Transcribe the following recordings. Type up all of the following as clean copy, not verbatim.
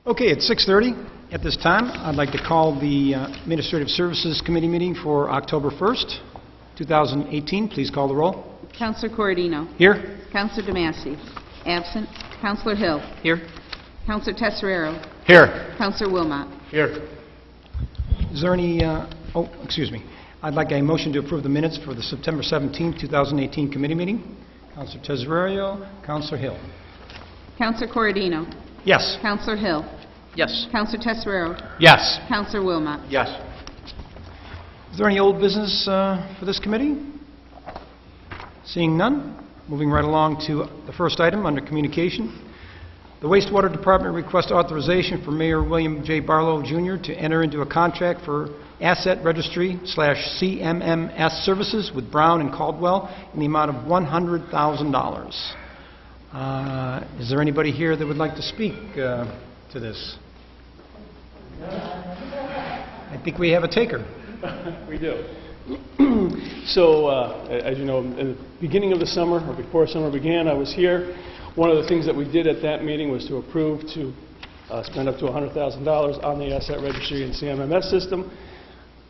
Okay, it's 6:30. At this time, I'd like to call the Administrative Services Committee meeting for October 1st, 2018. Please call the roll. Councilor Corradino. Here. Councilor DeMasi. Absent. Councilor Hill. Here. Councilor Tesserero. Here. Councilor Wilmot. Here. Is there any, excuse me. I'd like a motion to approve the minutes for the September 17th, 2018 committee meeting. Councilor Tesserero, Councilor Hill. Councilor Corradino. Yes. Councilor Hill. Yes. Councilor Tesserero. Yes. Councilor Wilmot. Yes. Is there any old business for this committee? Seeing none, moving right along to the first item under communication. The Wastewater Department requests authorization for Mayor William J. Barlow, Jr. to enter into a contract for Asset Registry/CMMS services with Brown and Caldwell in the amount of $100,000. Is there anybody here that would like to speak to this? I think we have a taker. We do. So, as you know, in the beginning of the summer, or before summer began, I was here. One of the things that we did at that meeting was to approve to spend up to $100,000 on the Asset Registry and CMMS system.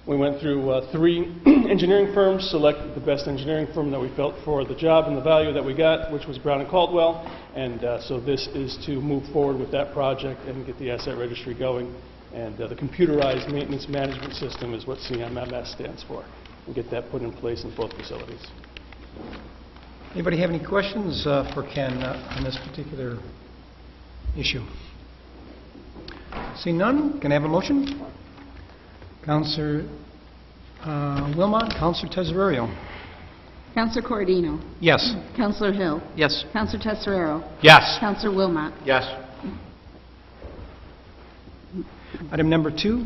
We went through 3 engineering firms, selected the best engineering firm that we felt for the job and the value that we got, which was Brown and Caldwell. And so this is to move forward with that project and get the Asset Registry going. And the computerized maintenance management system is what CMMS stands for. And get that put in place in both facilities. Anybody have any questions for Ken on this particular issue? Seeing none, can I have a motion? Councilor Wilmot, Councilor Tesserero. Councilor Corradino. Yes. Councilor Hill. Yes. Councilor Tesserero. Yes. Councilor Wilmot. Yes. Item number 2,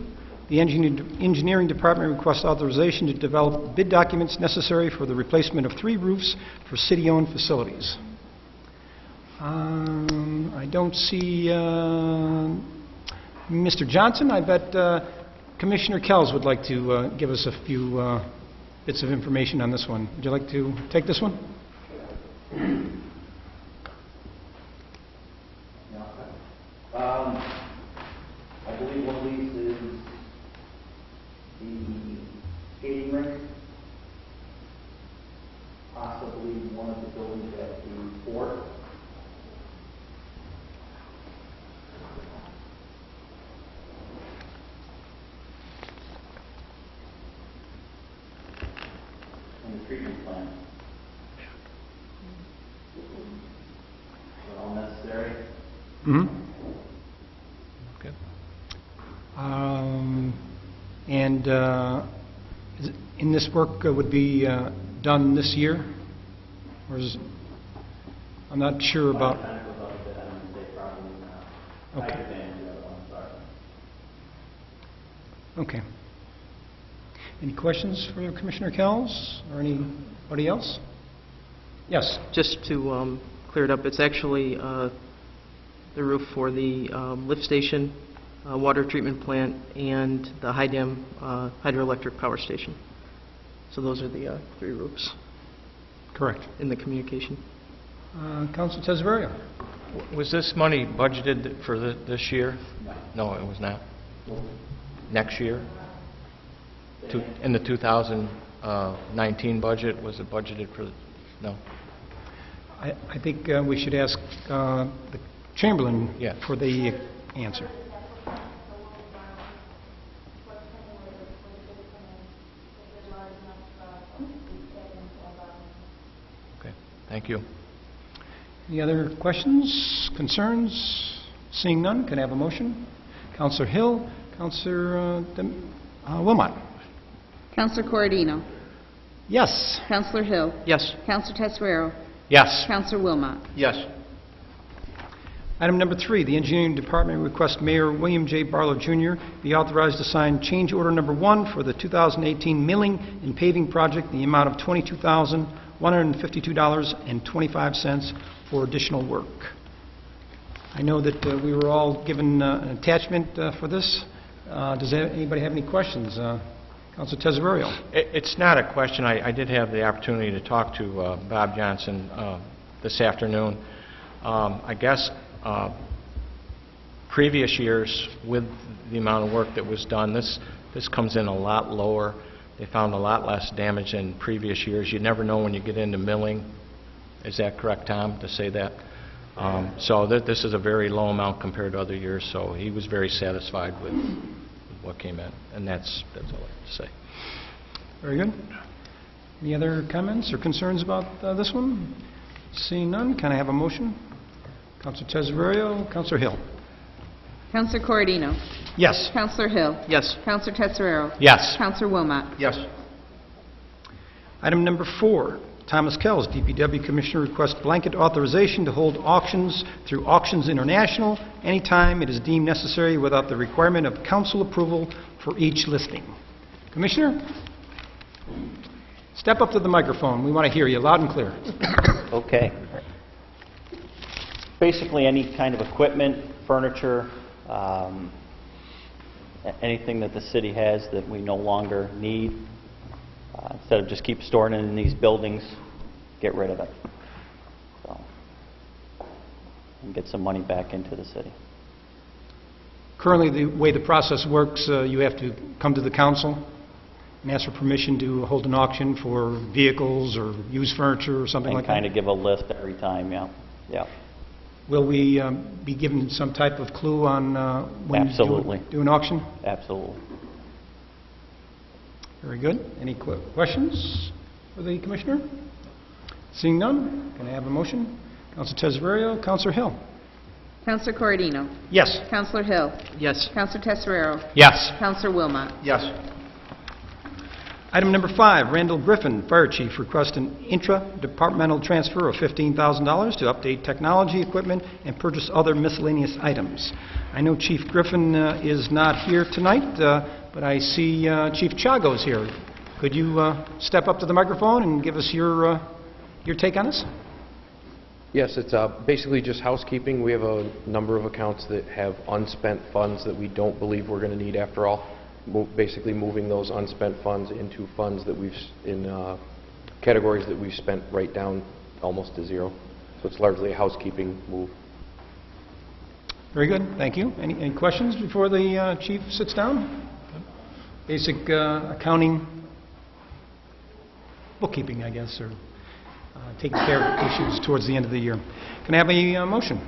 the Engineering Department requests authorization to develop bid documents necessary for the replacement of 3 roofs for city-owned facilities. I don't see Mr. Johnson. I bet Commissioner Kells would like to give us a few bits of information on this one. Would you like to take this one? I believe one of these is the skating rink, possibly one of the buildings at the fort. And the treatment plant. Are all necessary? Mm-hmm. And in this work would be done this year, or is I'm not sure about. Okay. Okay. Any questions for Commissioner Kells or anybody else? Yes. Just to clear it up, it's actually the roof for the lift station, water treatment plant, and the high dam hydroelectric power station. So those are the 3 roofs. Correct. In the communication. Councilor Tesserero. Was this money budgeted for this year? No, it was not. Next year? In the 2019 budget, was it budgeted for? No. I think we should ask the Chamberlain for the answer. Thank you. Any other questions, concerns? Seeing none, can I have a motion? Councilor Hill, Councilor Wilmot. Councilor Corradino. Yes. Councilor Hill. Yes. Councilor Tesserero. Yes. Councilor Wilmot. Yes. Item number 3, the Engineering Department requests Mayor William J. Barlow, Jr. be authorized to sign change order number 1 for the 2018 milling and paving project in the amount of $22,152.25 for additional work. I know that we were all given an attachment for this. Does anybody have any questions? Councilor Tesserero. It's not a question. I did have the opportunity to talk to Bob Johnson this afternoon. I guess previous years, with the amount of work that was done, this comes in a lot lower. They found a lot less damage than previous years. You never know when you get into milling. Is that correct, Tom, to say that? So this is a very low amount compared to other years, so he was very satisfied with what came in, and that's all I have to say. Very good. Any other comments or concerns about this one? Seeing none, can I have a motion? Counselor Tesorerio, Counselor Hill. Counselor Corradino. Yes. Counselor Hill. Yes. Counselor Tetzeraro. Yes. Counselor Wilmot. Yes. Item number 4, Thomas Kells, DPW Commissioner, requests blanket authorization to hold auctions through Auctions International anytime it is deemed necessary without the requirement of council approval for each listing. Commissioner, step up to the microphone. We want to hear you loud and clear. Okay. Basically, any kind of equipment, furniture, anything that the city has that we no longer need, instead of just keep storing it in these buildings, get rid of it. So, and get some money back into the city. Currently, the way the process works, you have to come to the council and ask for permission to hold an auction for vehicles or used furniture or something And like that. kind of give a list every time, yeah. Yeah. Will we be given some type of clue on when Absolutely. you do an auction? Absolutely. Very good. Any questions for the Commissioner? Seeing none, can I have a motion? Councilor Tesorerio, Councilor Hill. Counselor Corradino. Yes. Counselor Hill. Yes. Counselor Tetzeraro. Yes. Counselor Wilmot. Yes. Item number 5, Randall Griffin, Fire Chief, requests an intra-departmental transfer of $15,000 to update technology, equipment, and purchase other miscellaneous items. I know Chief Griffin is not here tonight, but I see Chief Chago's here. Could you step up to the microphone and give us your take on this? Yes, it's basically just housekeeping. We have a number of accounts that have unspent funds that we don't believe we're going to need after all. Basically moving those unspent funds into funds that in categories that we've spent right down almost to zero. So it's largely a housekeeping move. Very good, thank you. Any questions before the Chief sits down? Basic accounting, bookkeeping, I guess, or taking care of issues towards the end of the year. Can I have a motion?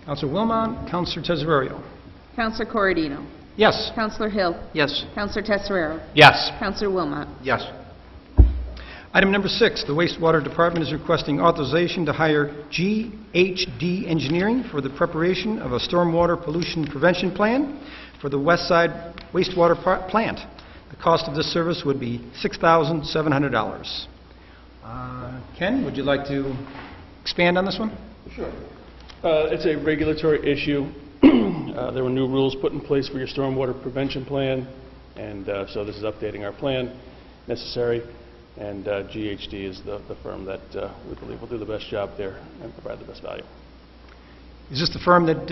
Councilor Wilmot, Councilor Tesorerio. Counselor Corradino. Yes. Counselor Hill. Yes. Counselor Tetzeraro. Yes. Counselor Wilmot. Yes. Item number 6, the wastewater department is requesting authorization to hire GHD Engineering for the preparation of a stormwater pollution prevention plan for the West Side wastewater plant. The cost of this service would be $6,700. Ken, would you like to expand on this one? Sure. It's a regulatory issue. There were new rules put in place for your stormwater prevention plan, and so this is updating our plan necessary, and GHD is the firm that we believe will do the best job there and provide the best value. Is this the firm that,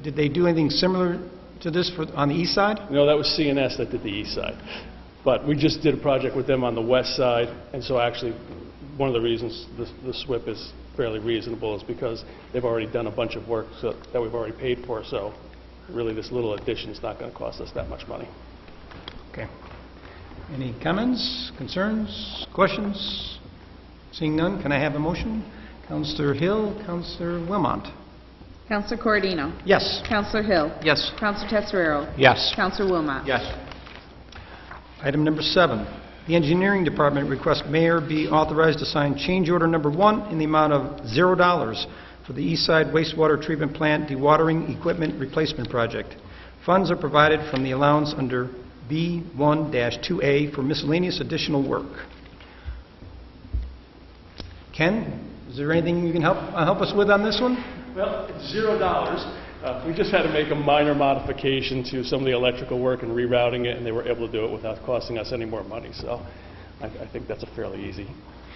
did they do anything similar to this on the east side? No, that was CNS that did the east side, but we just did a project with them on the west side, and so actually one of the reasons the SWIP is fairly reasonable is because they've already done a bunch of work that we've already paid for, so really this little addition is not going to cost us that much money. Okay. Any comments, concerns, questions? Seeing none, can I have a motion? Councilor Hill, Councilor Wilmot. Counselor Corradino. Yes. Counselor Hill. Yes. Counselor Tetzeraro. Yes. Counselor Wilmot. Yes. Item number 7, the engineering department requests mayor be authorized to sign change order number 1 in the amount of $0 for the East Side wastewater treatment plant dewatering equipment replacement project. Funds are provided from the allowance under B1-2A for miscellaneous additional work. Ken, is there anything you can help us with on this one? Well, it's $0. We just had to make a minor modification to some of the electrical work and rerouting it, and they were able to do it without costing us any more money, so I think that's a fairly easy.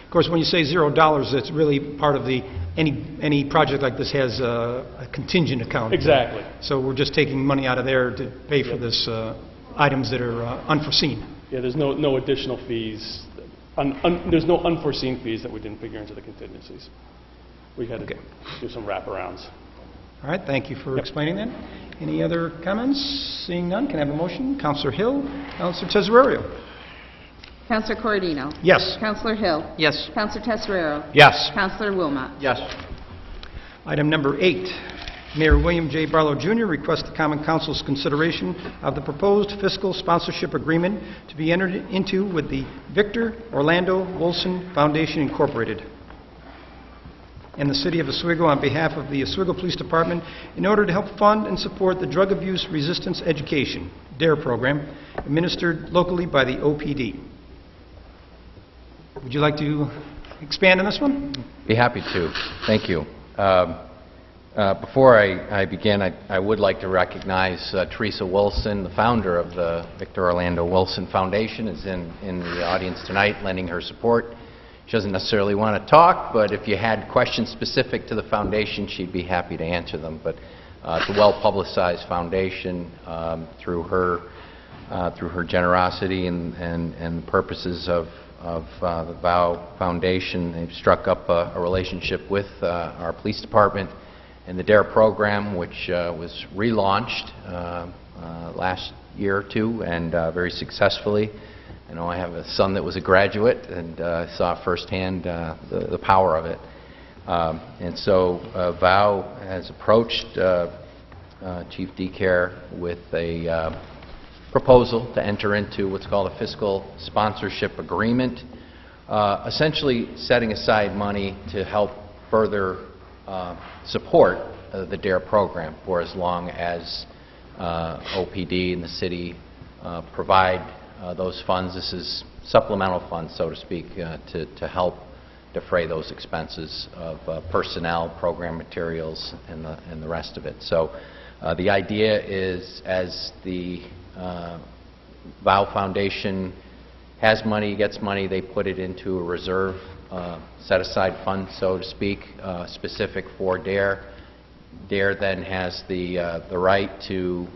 Of course, when you say $0, it's really part of the, any project like this has a contingent account. Exactly. So we're just taking money out of there to pay for this items that are unforeseen. Yeah, there's no additional fees. There's no unforeseen fees that we didn't figure into the contingencies. We had to do some wraparounds. All right, thank you for explaining that. Any other comments? Seeing none, can I have a motion? Counselor Hill, Counselor Tesorerio. Counselor Corradino. Yes. Counselor Hill. Yes. Counselor Tesorero. Yes. Counselor Wilmot. Yes. Item number 8, Mayor William J. Barlow Jr. requests the Common Council's consideration of the proposed fiscal sponsorship agreement to be entered into with the Victor Orlando Wilson Foundation Incorporated and the City of Oswego on behalf of the Oswego Police Department in order to help fund and support the Drug Abuse Resistance Education, DARE program, administered locally by the OPD. Would you like to expand on this one? Be happy to. Thank you. Before I begin, I would like to recognize Teresa Wilson, the founder of the Victor Orlando Wilson Foundation, is in the audience tonight lending her support. She doesn't necessarily want to talk, but if you had questions specific to the foundation, she'd be happy to answer them. But it's a well-publicized foundation through her generosity and the purposes of the VOW Foundation. They've struck up a relationship with our police department and the DARE program, which was relaunched last year or two, and very successfully. I know I have a son that was a graduate and saw firsthand the power of it. And so VOW has approached Chief DeCare with a proposal to enter into what's called a fiscal sponsorship agreement, essentially setting aside money to help further support the DARE program for as long as OPD and the city provide those funds. This is supplemental funds, so to speak, to help defray those expenses of personnel, program materials, and the rest of it. So the idea is, as the VOW Foundation has money, gets money, they put it into a reserve set-aside fund, so to speak, specific for DARE. DARE then has the right to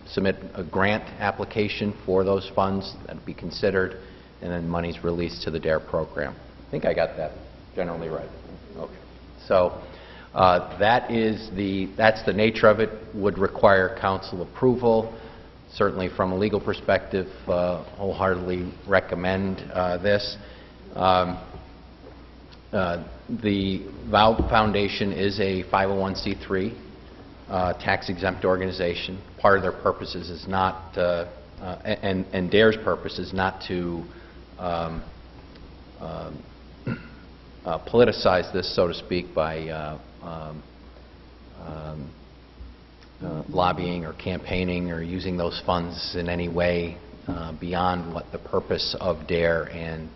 submit a grant application for those funds that would be considered, and then money's released to the DARE program. I think I got that generally right. Okay. So that's the nature of it. Would require council approval. Certainly from a legal perspective, wholeheartedly recommend this. The VOW Foundation is a 501c3 tax-exempt organization. Part of their purposes is not, and DARE's purpose is not to politicize this, so to speak, by lobbying or campaigning or using those funds in any way beyond what the purpose of DARE and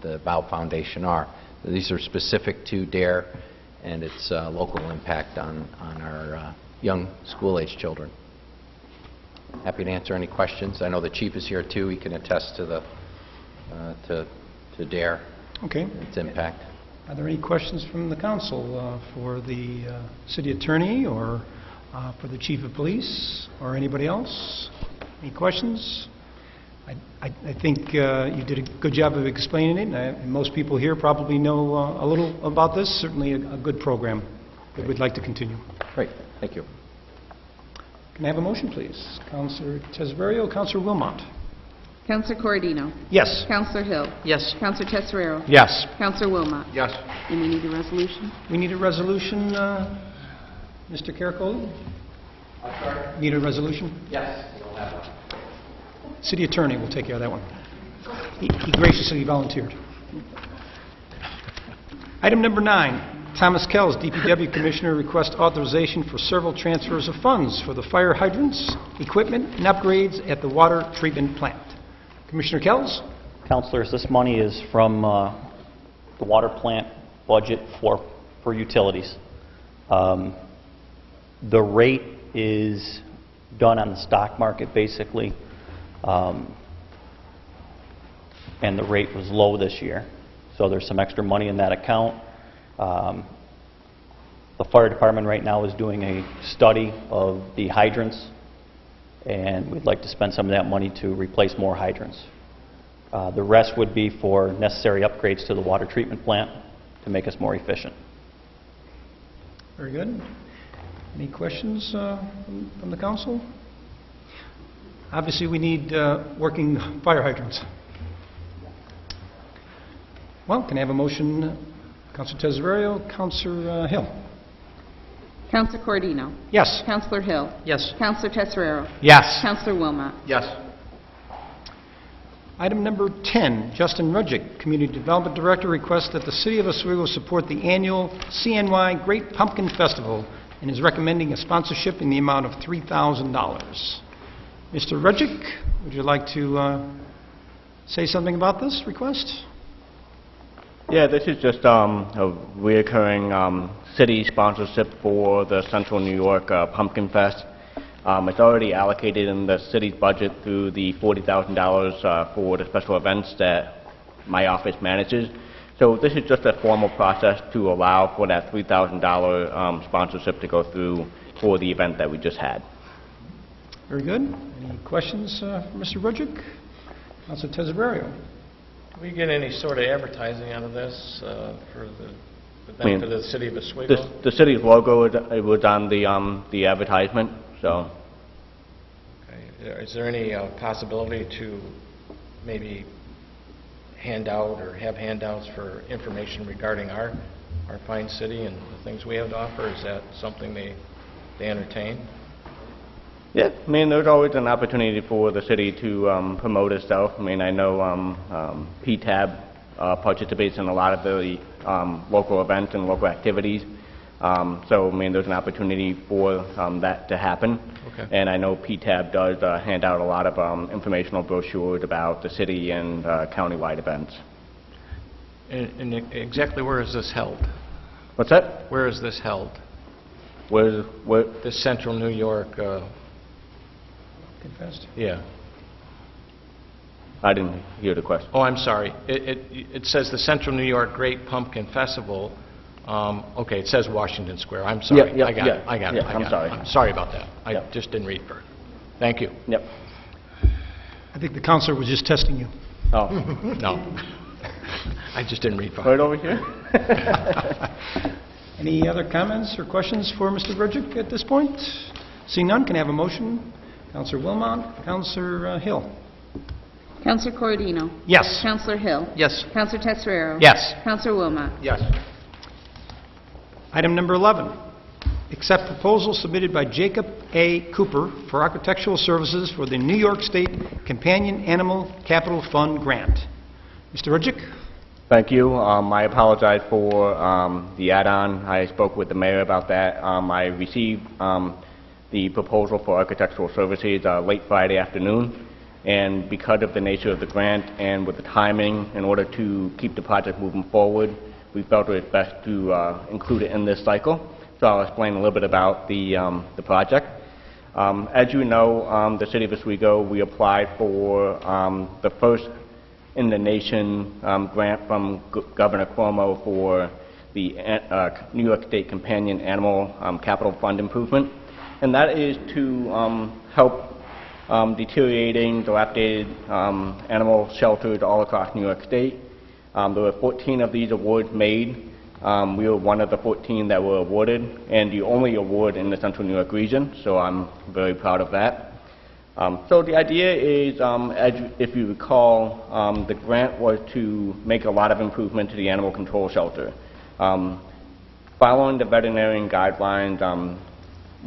the VOW Foundation are. These are specific to DARE and its local impact on our young school-age children. Happy to answer any questions. I know the chief is here too. He can attest to DARE, Okay. its impact. Are there any questions from the council for the city attorney or for the chief of police or anybody else? Any questions? I think you did a good job of explaining it, and most people here probably know a little about this. Certainly a good program that we'd like to continue. Great. Thank you. Can I have a motion, please? Councilor Tesorerio, Councilor Wilmot. Counselor Corradino. Yes. Counselor Hill. Yes. Counselor Tesorero. Yes. Counselor Wilmot. Yes. And we need a resolution. We need a resolution, Mr. Caracoli? I'm sorry? Need a resolution? Yes. We'll have one. City attorney will take care of that one. He graciously volunteered. Item number 9. Thomas Kells, DPW Commissioner, requests authorization for several transfers of funds for the fire hydrants, equipment, and upgrades at the water treatment plant. Commissioner Kells? Councilors, this money is from the water plant budget for utilities. The rate is done on the stock market, basically, and the rate was low this year. So there's some extra money in that account. The fire department right now is doing a study of the hydrants, and we'd like to spend some of that money to replace more hydrants. The rest would be for necessary upgrades to the water treatment plant to make us more efficient. Very good. Any questions from the council? Obviously, we need working fire hydrants. Well, can I have a motion? Councilor Tesorerio, Councilor Hill. Councilor Coردino. Yes. Councilor Hill. Yes. Councilor Tesorero. Yes. Councilor Wilmot. Yes. Item number 10, Justin Rudgick, Community Development Director, requests that the City of Oswego support the annual CNY Great Pumpkin Festival and is recommending a sponsorship in the amount of $3,000. Mr. Rudgick, would you like to say something about this request? Yeah, this is just a reoccurring city sponsorship for the Central New York Pumpkin Fest. It's already allocated in the city's budget through the $40,000 for the special events that my office manages. So this is just a formal process to allow for that $3,000 sponsorship to go through for the event that we just had. Very good. Any questions for Mr. Rudgick? Councilor Tesorerio. Do we get any sort of advertising out of this for the benefit of the city of Oswego? The city's logo was on the advertisement, so. Okay. Is there any possibility to maybe hand out or have handouts for information regarding our fine city and the things we have to offer? Is that something they entertain? Yeah, I mean, there's always an opportunity for the city to promote itself. I mean, I know PTAB participates in a lot of the local events and local activities. So, I mean, there's an opportunity for that to happen. Okay. And I know PTAB does hand out a lot of informational brochures about the city and countywide events. And exactly where is this held? What's that? Where is this held? Where? This Central New York, Confessed. yeah. I didn't hear the question. Oh, I'm sorry. It says the Central New York Great Pumpkin Festival. Okay, it says Washington Square. I'm sorry. Yeah, I got it. I'm sorry. I'm sorry about that. I Yeah. just didn't read further. Thank you. Yep. I think the councilor was just testing you. Oh, No. I just didn't read further. right over here? Any other comments or questions for Mr. Rudgick at this point? Seeing none, can I have a motion? Councilor Wilmot, Councilor Hill. Councilor Coordino. Yes. Councilor Hill. Yes. Councilor Tesorero. Yes. Councilor Wilmot. Yes. Item number 11, accept proposal submitted by Jacob A. Cooper for architectural services for the New York State Companion Animal Capital Fund grant. Mr. Rudgick? Thank you. I apologize for the add-on. I spoke with the mayor about that. I received the proposal for architectural services late Friday afternoon, and because of the nature of the grant and with the timing, in order to keep the project moving forward, we felt it was best to include it in this cycle. So I'll explain a little bit about the project. As you know, the City of Oswego, we applied for the first in the nation grant from Governor Cuomo for the New York State Companion Animal Capital Fund improvement. And that is to help deteriorating, dilapidated animal shelters all across New York State. There were 14 of these awards made. We were one of the 14 that were awarded, and the only award in the Central New York region, so I'm very proud of that. So the idea is, if you recall, the grant was to make a lot of improvement to the animal control shelter. Following the veterinarian guidelines,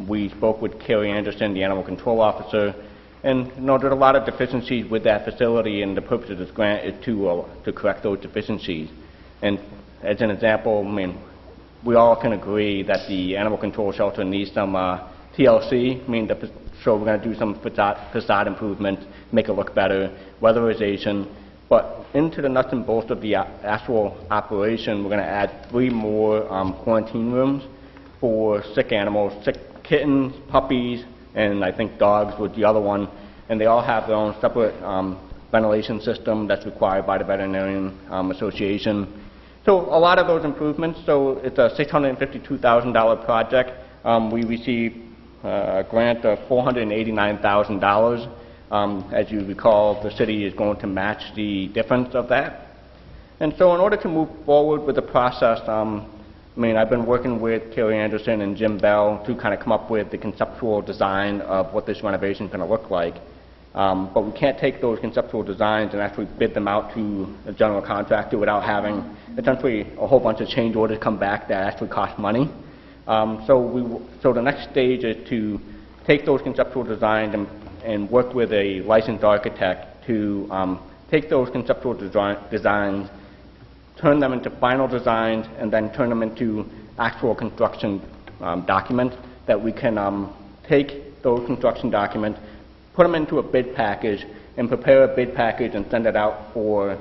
we spoke with Carrie Anderson, the animal control officer, and there's a lot of deficiencies with that facility, and the purpose of this grant is to correct those deficiencies. And as an example, I mean, we all can agree that the animal control shelter needs some TLC. I mean, so we're going to do some facade improvements, make it look better, weatherization. But into the nuts and bolts of the actual operation, we're going to add 3 more quarantine rooms for sick animals, sick kittens, puppies, and I think dogs was the other one. And they all have their own separate ventilation system that's required by the Veterinarian Association. So a lot of those improvements, so it's a $652,000 project. We received a grant of $489,000. As you recall, the city is going to match the difference of that. And so in order to move forward with the process, I mean, I've been working with Kerry Anderson and Jim Bell to kind of come up with the conceptual design of what this renovation is going to look like. But we can't take those conceptual designs and actually bid them out to a general contractor without having essentially a whole bunch of change orders come back that actually cost money. So the next stage is to take those conceptual designs and work with a licensed architect to take those conceptual designs, turn them into final designs, and then turn them into actual construction documents that we can take those construction documents, put them into a bid package, and prepare a bid package and send it out for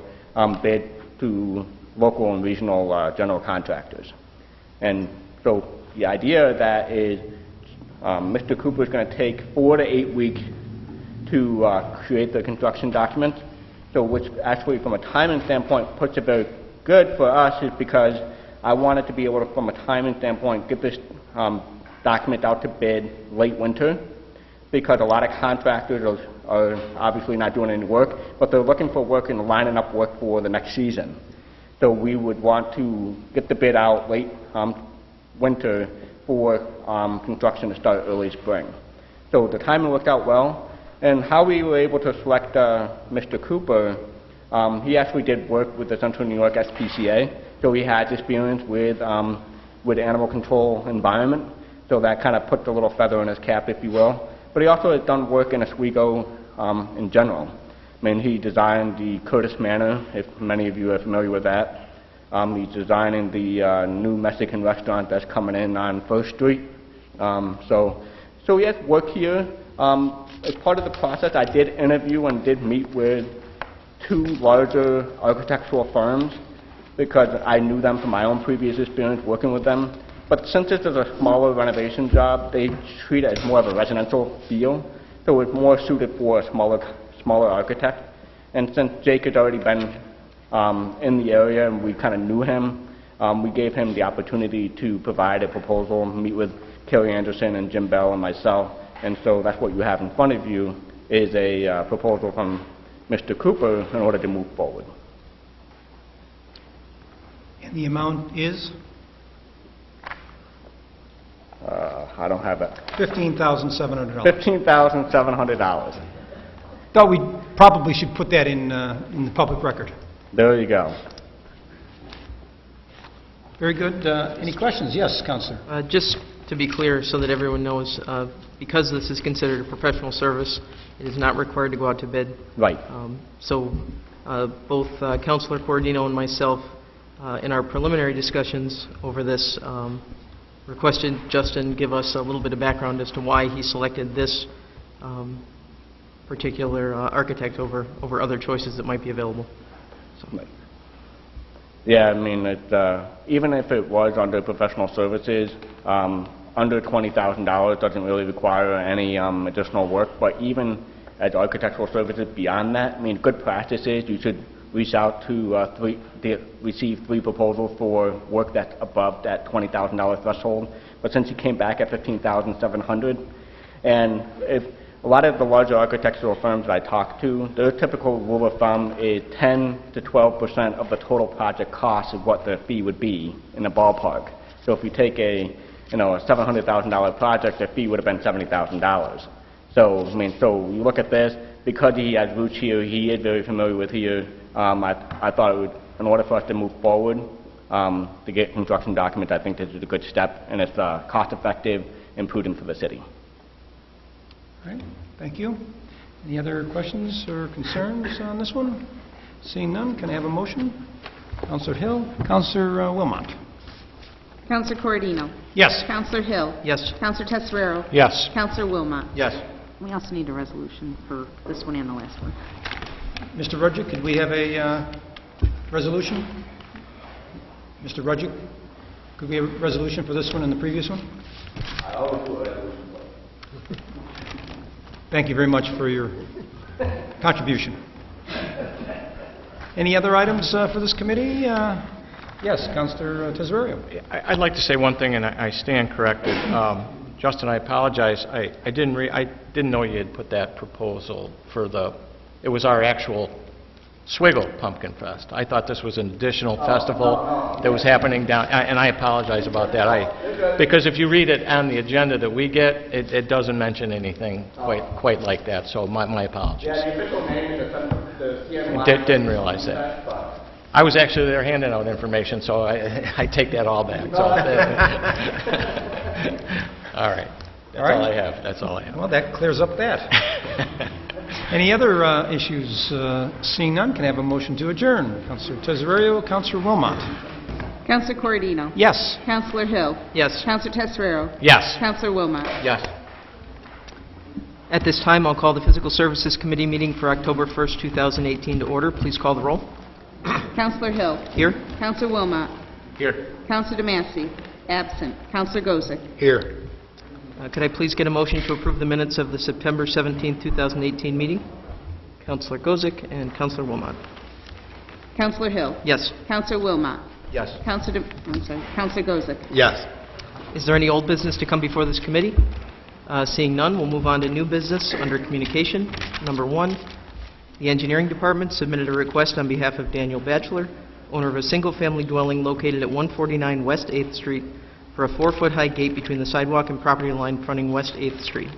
bid to local and regional general contractors. And so the idea of that is Mr. Cooper is going to take 4 to 8 weeks to create the construction document. So which actually from a timing standpoint puts it very good for us is because I wanted to be able to, from a timing standpoint, get this document out to bid late winter, because a lot of contractors are obviously not doing any work, but they're looking for work and lining up work for the next season. So we would want to get the bid out late winter for construction to start early spring. So the timing worked out well. And how we were able to select Mr. Cooper, he actually did work with the Central New York SPCA, so he has experience with animal control environment, so that kind of put a little feather in his cap, if you will. But he also has done work in Oswego in general. I mean, he designed the Curtis Manor, if many of you are familiar with that. He's designing the new Mexican restaurant that's coming in on First Street. So he has work here. As part of the process, I did interview and did meet with 2 larger architectural firms because I knew them from my own previous experience working with them. But since this is a smaller renovation job, they treat it as more of a residential feel, so it's more suited for a smaller architect. And since Jake had already been in the area and we kind of knew him, we gave him the opportunity to provide a proposal, meet with Kerry Anderson and Jim Bell and myself. And so that's what you have in front of you is a proposal from Mr. Cooper in order to move forward. And the amount is I don't have it. $15,700. $15,700. Thought we probably should put that in the public record. There you go. Very good. Any questions? Yes, Councilor. Just to be clear, so that everyone knows, because this is considered a professional service, it is not required to go out to bid. Right. Both Councilor Cordino and myself, in our preliminary discussions over this, requested Justin give us a little bit of background as to why he selected this particular architect over other choices that might be available. So. Yeah, I mean, even if it was under professional services, under $20,000 doesn't really require any additional work. But even as architectural services beyond that, I mean, good practice is you should reach out to receive 3 proposals for work that's above that $20,000 threshold. But since he came back at $15,700, and if a lot of the larger architectural firms that I talk to, their typical rule of thumb is 10 to 12% of the total project cost is what the fee would be in the ballpark. So if you take a $700,000 project, the fee would have been $70,000. So I mean, so you look at this, because he has roots here, he is very familiar with here. I thought it would, in order for us to move forward to get construction documents, I think this is a good step, and it's cost-effective and prudent for the city. All right, thank you. Any other questions or concerns on this one? Seeing none, can I have a motion? Councilor Hill, Councilor Wilmot. Councilor Cordino? Yes. Councilor Hill? Yes. Councilor Tesorero? Yes. Councilor Wilmot? Yes. We also need a resolution for this one and the last one. Mr. Rudgick, could we have a resolution? Mr. Rudgick, could we have a resolution for this one and the previous one? Thank you very much for your contribution. Any other items for this committee? Yes, Councilor Tesorero. I'd like to say one thing, and I stand corrected. Justin, I apologize. I didn't know you had put that proposal for it was our actual Swiggle Pumpkin Fest. I thought this was an additional festival that was happening down, and I apologize about that. Because if you read it on the agenda that we get, it doesn't mention anything quite like that, so my apologies. Yeah, the official name is the Didn't realize that. I was actually there handing out information, so I take that all back. So, all right. That's all I have. That's all I have. Well, that clears up that. Any other issues? Seeing none, can I have a motion to adjourn? Councilor Tesorerio, Councilor Wilmot. Councilor Corradino. Yes. Councilor Hill. Yes. Councilor Tesorero. Yes. Councilor Wilmot. Yes. At this time, I'll call the Physical Services Committee meeting for October 1st, 2018 to order. Please call the roll. Councilor Hill. Here. Councilor Wilmot. Here. Councilor DeMassey. Absent. Councilor Gozick. Here. Could I please get a motion to approve the minutes of the September 17th, 2018 meeting? Councilor Gozick and Councilor Wilmot. Councilor Hill. Yes. Councilor Wilmot. Yes. Councilor Gozick. Yes. Is there any old business to come before this committee? Seeing none, we'll move on to new business under communication. Number 1, the Engineering Department submitted a request on behalf of Daniel Batchelor, owner of a single-family dwelling located at 149 West 8th Street, for a 4-foot-high gate between the sidewalk and property line fronting West 8th Street.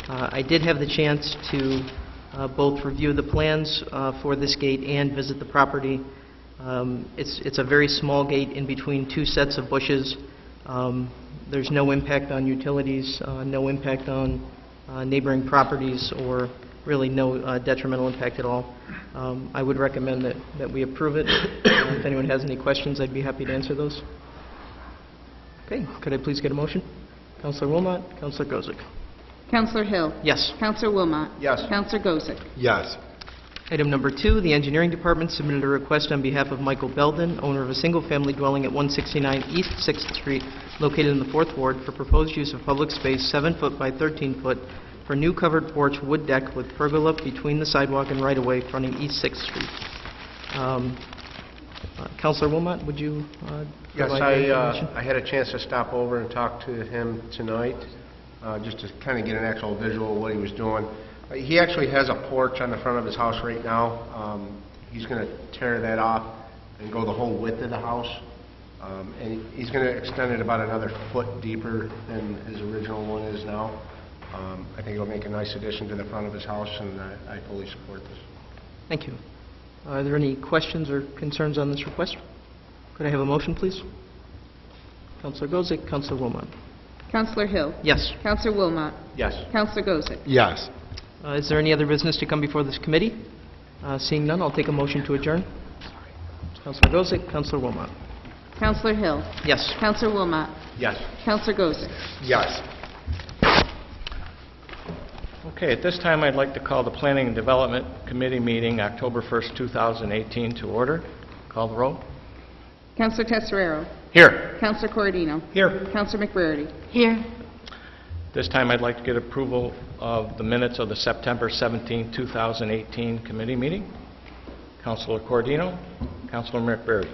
I did have the chance to both review the plans for this gate and visit the property. It's a very small gate in between two sets of bushes. There's no impact on utilities, no impact on neighboring properties, or really no detrimental impact at all. I would recommend that we approve it. If anyone has any questions, I'd be happy to answer those. Okay, could I please get a motion? Councilor Wilmot, Councilor Gozick. Councilor Hill. Yes. Councilor Wilmot. Yes. Councilor Gozick. Yes. Item number 2, the Engineering Department submitted a request on behalf of Michael Belden, owner of a single-family dwelling at 169 East 6th Street, located in the 4th Ward, for proposed use of public space 7 foot by 13 foot for new covered porch wood deck with pergola between the sidewalk and right-of-way fronting East 6th Street. Councilor Wilmot, would you Yes, provide that information? I had a chance to stop over and talk to him tonight, just to kind of get an actual visual of what he was doing. He actually has a porch on the front of his house right now. He's going to tear that off and go the whole width of the house. And he's going to extend it about another foot deeper than his original one is now. I think it'll make a nice addition to the front of his house, and I fully support this. Thank you. Are there any questions or concerns on this request? Could I have a motion, please? Councilor Gozick, Councilor Wilmot. Councilor Hill. Yes. Councilor Wilmot. Yes. Councilor Gozick. Yes. Is there any other business to come before this committee? Seeing none, I'll take a motion to adjourn. Councilor Gozick, Councilor Wilmot. Councilor Hill. Yes. Councilor Wilmot. Yes. Councilor Gozick. Yes. Okay, at this time, I'd like to call the Planning and Development Committee meeting, October 1st, 2018, to order. Call the roll. Councilor Tesorero. Here. Councilor Corradino. Here. Councilor McBrady. Here. This time, I'd like to get approval of the minutes of the September 17, 2018 committee meeting. Councilor Corradino, Councilor McBrady.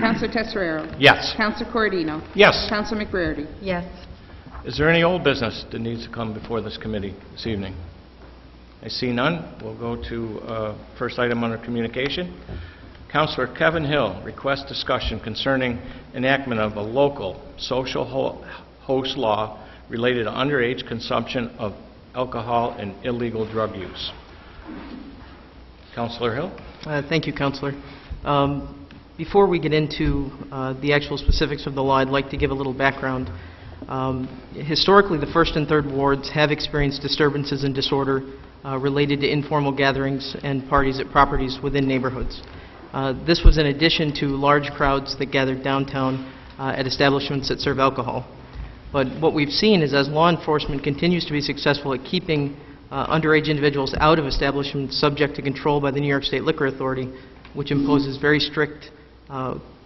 Councilor Tesorero. Yes. Councilor Corradino. Yes. Councilor McBrady. Yes. Is there any old business that needs to come before this committee this evening? I see none. We'll go to first item under communication. Councilor Kevin Hill requests discussion concerning enactment of a local social host law related to underage consumption of alcohol and illegal drug use. Councilor Hill? Thank you, Councilor. Before we get into the actual specifics of the law, I'd like to give a little background. Historically, the 1st and 3rd wards have experienced disturbances and disorder related to informal gatherings and parties at properties within neighborhoods. This was in addition to large crowds that gathered downtown at establishments that serve alcohol. But what we've seen is as law enforcement continues to be successful at keeping underage individuals out of establishments subject to control by the New York State Liquor Authority, which imposes very strict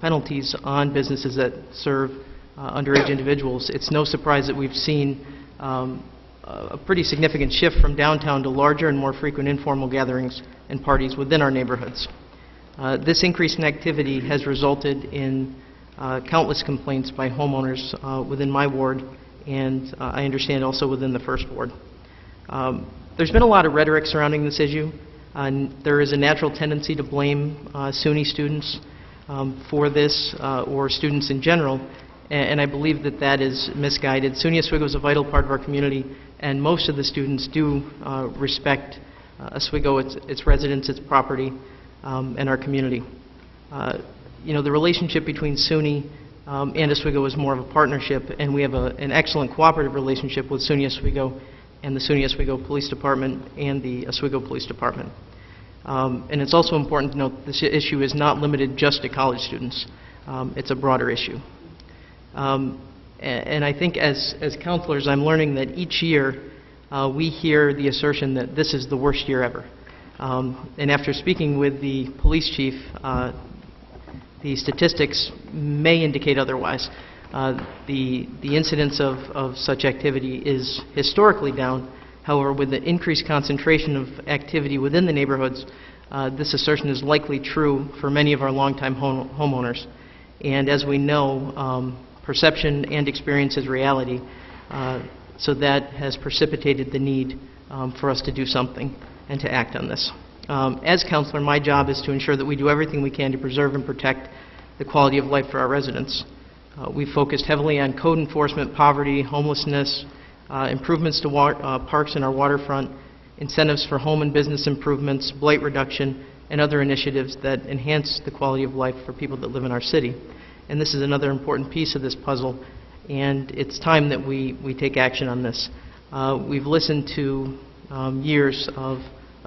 penalties on businesses that serve underage individuals, it's no surprise that we've seen a pretty significant shift from downtown to larger and more frequent informal gatherings and parties within our neighborhoods. This increase in activity has resulted in countless complaints by homeowners within my ward, and I understand also within the 1st ward. There's been a lot of rhetoric surrounding this issue. There is a natural tendency to blame SUNY students for this, or students in general, and I believe that that is misguided. SUNY Oswego is a vital part of our community, and most of the students do respect Oswego, its residents, its property, and our community. You know, the relationship between SUNY and Oswego is more of a partnership, and we have an excellent cooperative relationship with SUNY Oswego and the SUNY Oswego Police Department and the Oswego Police Department. And it's also important to note this issue is not limited just to college students. It's a broader issue. And I think as counselors, I'm learning that each year we hear the assertion that this is the worst year ever. And after speaking with the police chief, the statistics may indicate otherwise. The incidence of such activity is historically down. However, with the increased concentration of activity within the neighborhoods, this assertion is likely true for many of our longtime homeowners. And as we know, perception and experience is reality. So that has precipitated the need for us to do something and to act on this. As counselor, my job is to ensure that we do everything we can to preserve and protect the quality of life for our residents. We've focused heavily on code enforcement, poverty, homelessness, improvements to parks and our waterfront, incentives for home and business improvements, blight reduction, and other initiatives that enhance the quality of life for people that live in our city. And this is another important piece of this puzzle, and it's time that we take action on this. We've listened to years of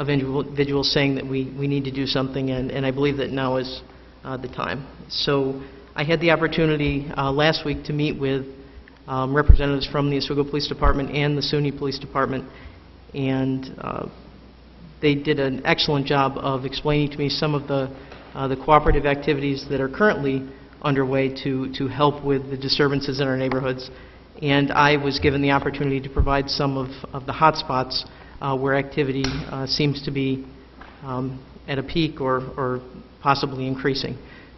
individuals saying that we need to do something, and I believe that now is the time. So I had the opportunity last week to meet with representatives from the Oswego Police Department and the SUNY Police Department, and they did an excellent job of explaining to me some of the cooperative activities that are currently underway to help with the disturbances in our neighborhoods. And I was given the opportunity to provide some of the hot spots where activity seems to be at a peak or possibly increasing.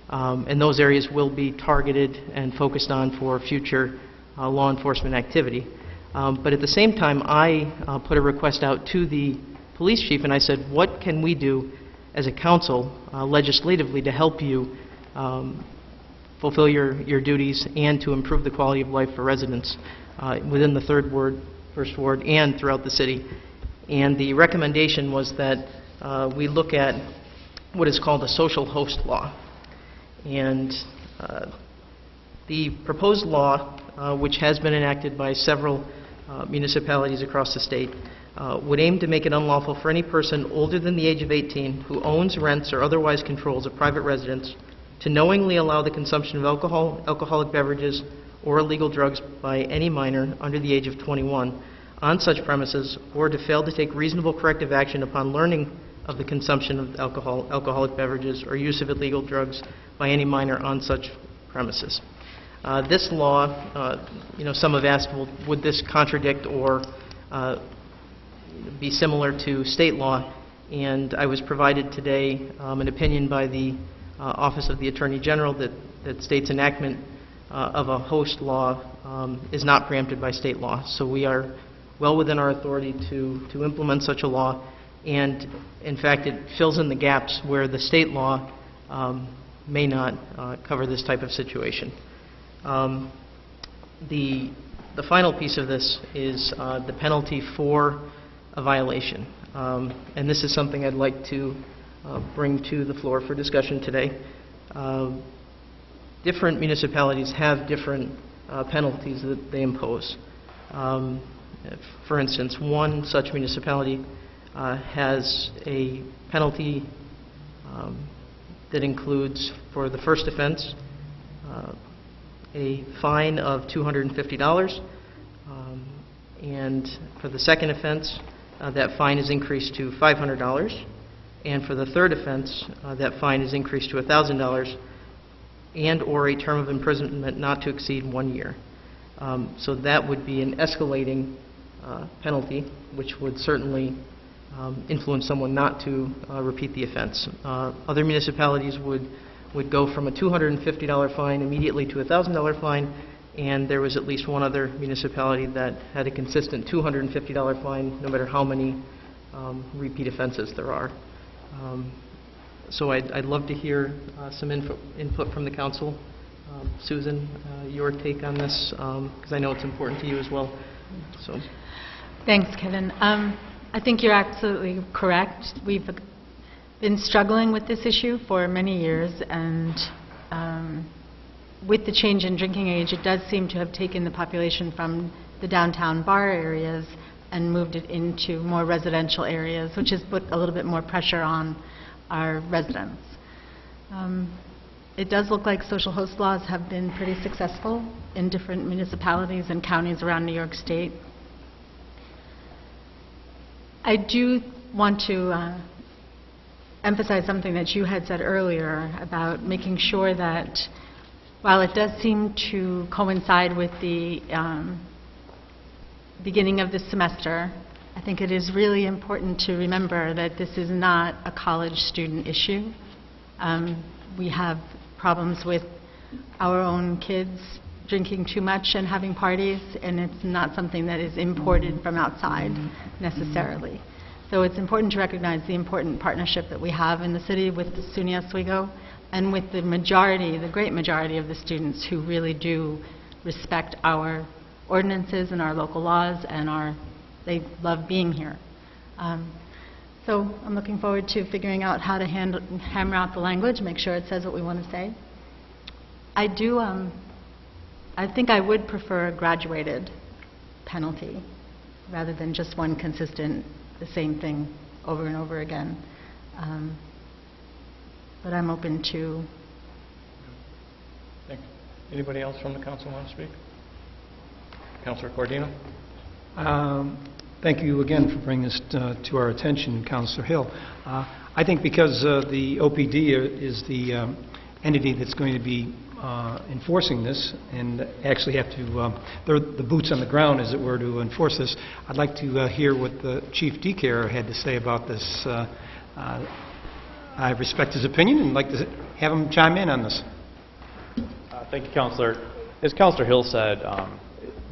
And those areas will be targeted and focused on for future law enforcement activity. But at the same time, I put a request out to the police chief, and I said, what can we do as a council legislatively to help you fulfill your duties and to improve the quality of life for residents within the First Ward, and throughout the city. And the recommendation was that we look at what is called a social host law. And the proposed law, which has been enacted by several municipalities across the state, would aim to make it unlawful for any person older than the age of 18 who owns, rents, or otherwise controls a private residence to knowingly allow the consumption of alcohol, alcoholic beverages, or illegal drugs by any minor under the age of 21 on such premises, or to fail to take reasonable corrective action upon learning of the consumption of alcohol, alcoholic beverages, or use of illegal drugs by any minor on such premises. This law, some have asked, well, would this contradict or be similar to state law? And I was provided today an opinion by the Office of the Attorney General that states enactment of a host law is not preempted by state law. So we are well within our authority to implement such a law, and in fact it fills in the gaps where the state law may not cover this type of situation. The final piece of this is the penalty for a violation, and this is something I'd like to bring to the floor for discussion today. Different municipalities have different penalties that they impose. For instance, one such municipality has a penalty that includes, for the first offense, a fine of $250, and for the second offense, that fine is increased to $500, and for the third offense, that fine is increased to $1,000, and or a term of imprisonment not to exceed 1 year. So that would be an escalating penalty, which would certainly influence someone not to repeat the offense. Other municipalities would go from a $250 fine immediately to a $1,000 fine, and there was at least one other municipality that had a consistent $250 fine no matter how many repeat offenses there are. So I'd love to hear some input from the council. Susan, your take on this, because I know it's important to you as well. So, Thanks, Kevin. I think you're absolutely correct. We've been struggling with this issue for many years, and with the change in drinking age, it does seem to have taken the population from the downtown bar areas and moved it into more residential areas, which has put a little bit more pressure on our residents. It does look like social host laws have been pretty successful in different municipalities and counties around New York State. I do want to emphasize something that you had said earlier about making sure that while it does seem to coincide with the beginning of the semester, I think it is really important to remember that this is not a college student issue. We have problems with our own kids drinking too much and having parties, and it's not something that is imported from outside necessarily. So it's important to recognize the important partnership that we have in the city with SUNY Oswego and with the majority, the great majority of the students who really do respect our ordinances and our local laws, and they love being here. So I'm looking forward to figuring out how to hammer out the language, make sure it says what we want to say. I think I would prefer a graduated penalty rather than just one consistent, the same thing over and over again. But I'm open to... Thank you. Anybody else from the council want to speak? Councilor Cordino? Thank you again for bringing this to our attention, Councilor Hill. I think because the OPD is the entity that's going to be enforcing this and actually have to, they're the boots on the ground, as it were, to enforce this, I'd like to hear what the Chief DeCare had to say about this. I respect his opinion and like to have him chime in on this. Thank you, Councilor. As Councilor Hill said,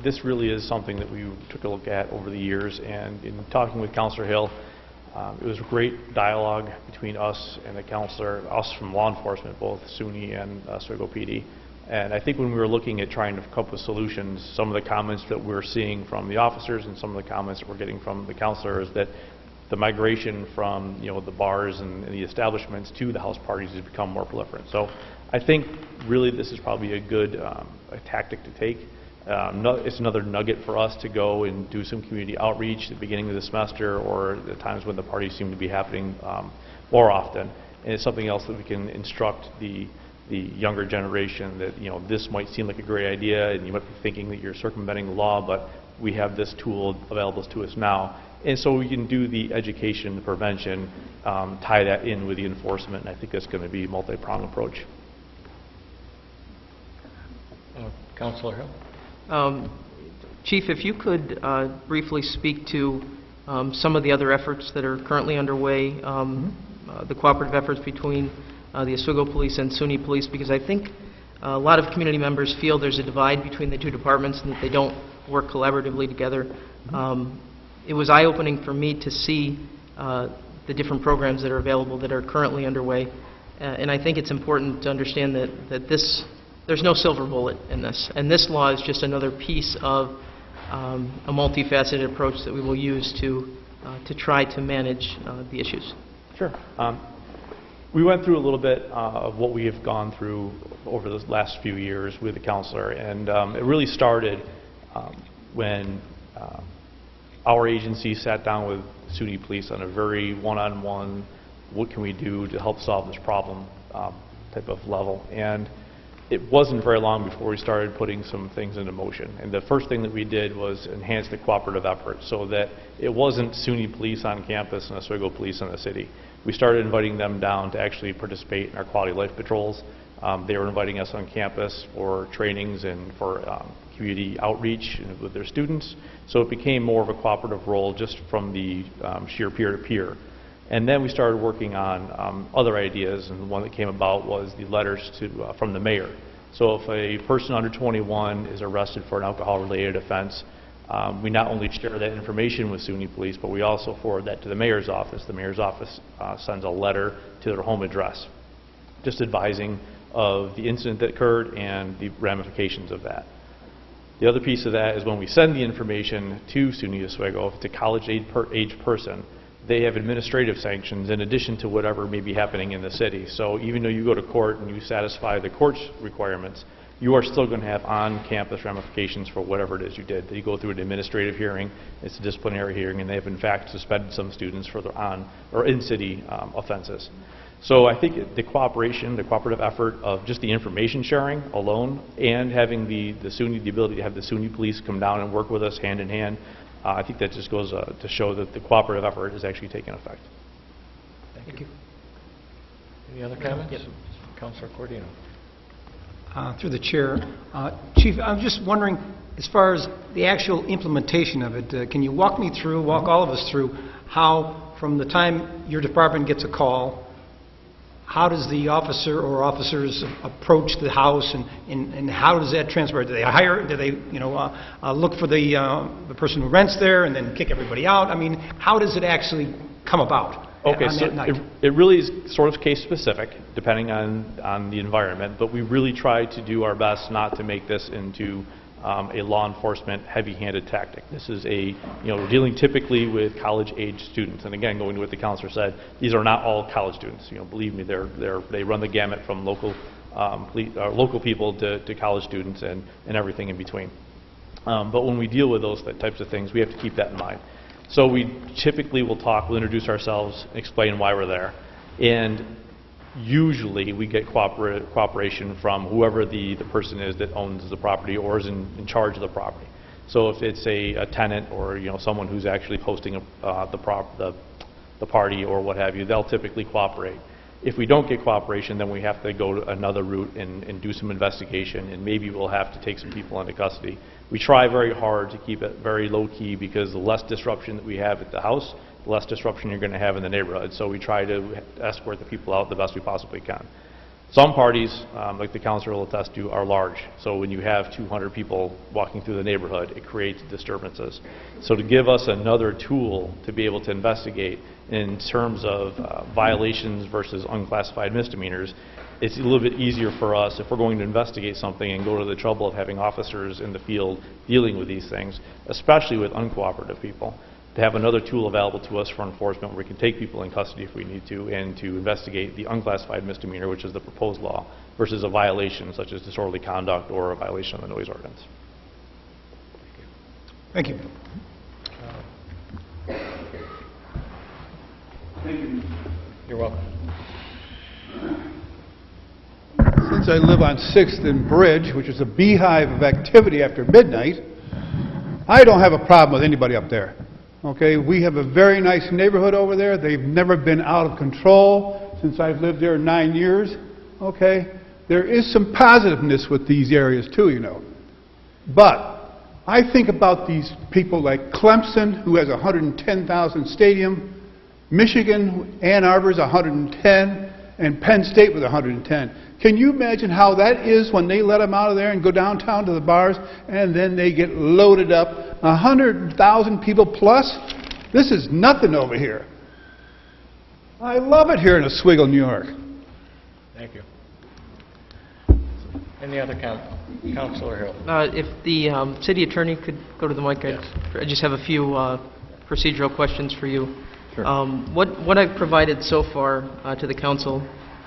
this really is something that we took a look at over the years, and in talking with Councilor Hill, it was a great dialogue between us and the councilor, us from law enforcement, both SUNY and Oswego PD. And I think when we were looking at trying to come up with solutions, some of the comments that we're seeing from the officers and some of the comments that we're getting from the councilor is that the migration from the bars and the establishments to the house parties has become more proliferant. So I think really this is probably a good a tactic to take. It's another nugget for us to go and do some community outreach at the beginning of the semester or the times when the parties seem to be happening more often. And it's something else that we can instruct the younger generation that this might seem like a great idea and you might be thinking that you're circumventing the law, but we have this tool available to us now. And so we can do the education, the prevention, tie that in with the enforcement, and I think that's going to be a multi-pronged approach. Councilor Hill? Chief, if you could briefly speak to some of the other efforts that are currently underway, the cooperative efforts between the Oswego Police and SUNY Police, because I think a lot of community members feel there's a divide between the two departments and that they don't work collaboratively together. It was eye-opening for me to see the different programs that are available that are currently underway, and I think it's important to understand that there's no silver bullet in this, and this law is just another piece of a multifaceted approach that we will use to try to manage the issues. Sure. We went through a little bit of what we have gone through over the last few years with the counselor, and it really started when our agency sat down with SUNY Police on a very one-on-one, what can we do to help solve this problem type of level. And it wasn't very long before we started putting some things into motion. And the first thing that we did was enhance the cooperative effort so that it wasn't SUNY Police on campus and Oswego Police in the city. We started inviting them down to actually participate in our quality of life patrols. They were inviting us on campus for trainings and for community outreach with their students. So it became more of a cooperative role just from the sheer peer-to-peer. And then we started working on other ideas, and the one that came about was the letters from the mayor. So if a person under 21 is arrested for an alcohol-related offense, we not only share that information with SUNY Police, but we also forward that to the mayor's office. The mayor's office sends a letter to their home address, just advising of the incident that occurred and the ramifications of that. The other piece of that is when we send the information to SUNY Oswego, if it's a college-age person, they have administrative sanctions in addition to whatever may be happening in the city. So even though you go to court and you satisfy the court's requirements, you are still going to have on-campus ramifications for whatever it is you did. You go through an administrative hearing, it's a disciplinary hearing, and they have in fact suspended some students for their in-city offenses. So I think the cooperation, the cooperative effort of just the information sharing alone, and having the ability to have the SUNY Police come down and work with us hand in hand, I think that just goes to show that the cooperative effort is actually taking effect. Thank you. Any other comments? Yes. Councilor Cordino. Through the chair. Chief, I'm just wondering, as far as the actual implementation of it, can you walk all of us through how, from the time your department gets a call, how does the officer or officers approach the house, and how does that transpire? Do they hire? Do they, look for the person who rents there and then kick everybody out? I mean, how does it actually come about? Okay, on so that night? it really is sort of case specific, depending on the environment. But we really try to do our best not to make this into a law enforcement heavy-handed tactic. This is we're dealing typically with college-age students, and again, going to what the counselor said, these are not all college students. Believe me, they run the gamut from local people to college students and everything in between. But when we deal with those types of things, we have to keep that in mind. So we typically will introduce ourselves, explain why we're there, and usually we get cooperation from whoever the person is that owns the property or is in charge of the property. So if it's a tenant or someone who's actually hosting the party or what have you, they'll typically cooperate. If we don't get cooperation, then we have to go to another route and do some investigation, and maybe we'll have to take some people into custody. We try very hard to keep it very low key, because the less disruption that we have at the house, the less disruption you're going to have in the neighborhood. So we try to escort the people out the best we possibly can. Some parties, like the councilor will attest to, are large. So when you have 200 people walking through the neighborhood, it creates disturbances. So to give us another tool to be able to investigate in terms of violations versus unclassified misdemeanors, it's a little bit easier for us if we're going to investigate something and go to the trouble of having officers in the field dealing with these things, especially with uncooperative people, to have another tool available to us for enforcement where we can take people in custody if we need to, and to investigate the unclassified misdemeanor, which is the proposed law, versus a violation such as disorderly conduct or a violation of the noise ordinance. Thank you. Thank you. You're welcome. Since I live on 6th and Bridge, which is a beehive of activity after midnight, I don't have a problem with anybody up there. Okay, we have a very nice neighborhood over there. They've never been out of control since I've lived there 9 years. Okay, there is some positiveness with these areas too, But I think about these people like Clemson, who has a 110,000 stadium, Michigan, Ann Arbor's 110, and Penn State with 110. Can you imagine how that is when they let them out of there and go downtown to the bars, and then they get loaded up? 100,000 people plus? This is nothing over here. I love it here in Oswego, New York. Thank you. Any other Councilor Hill? If the city attorney could go to the mic, Yes. I just have a few procedural questions for you. Sure. What I've provided so far to the council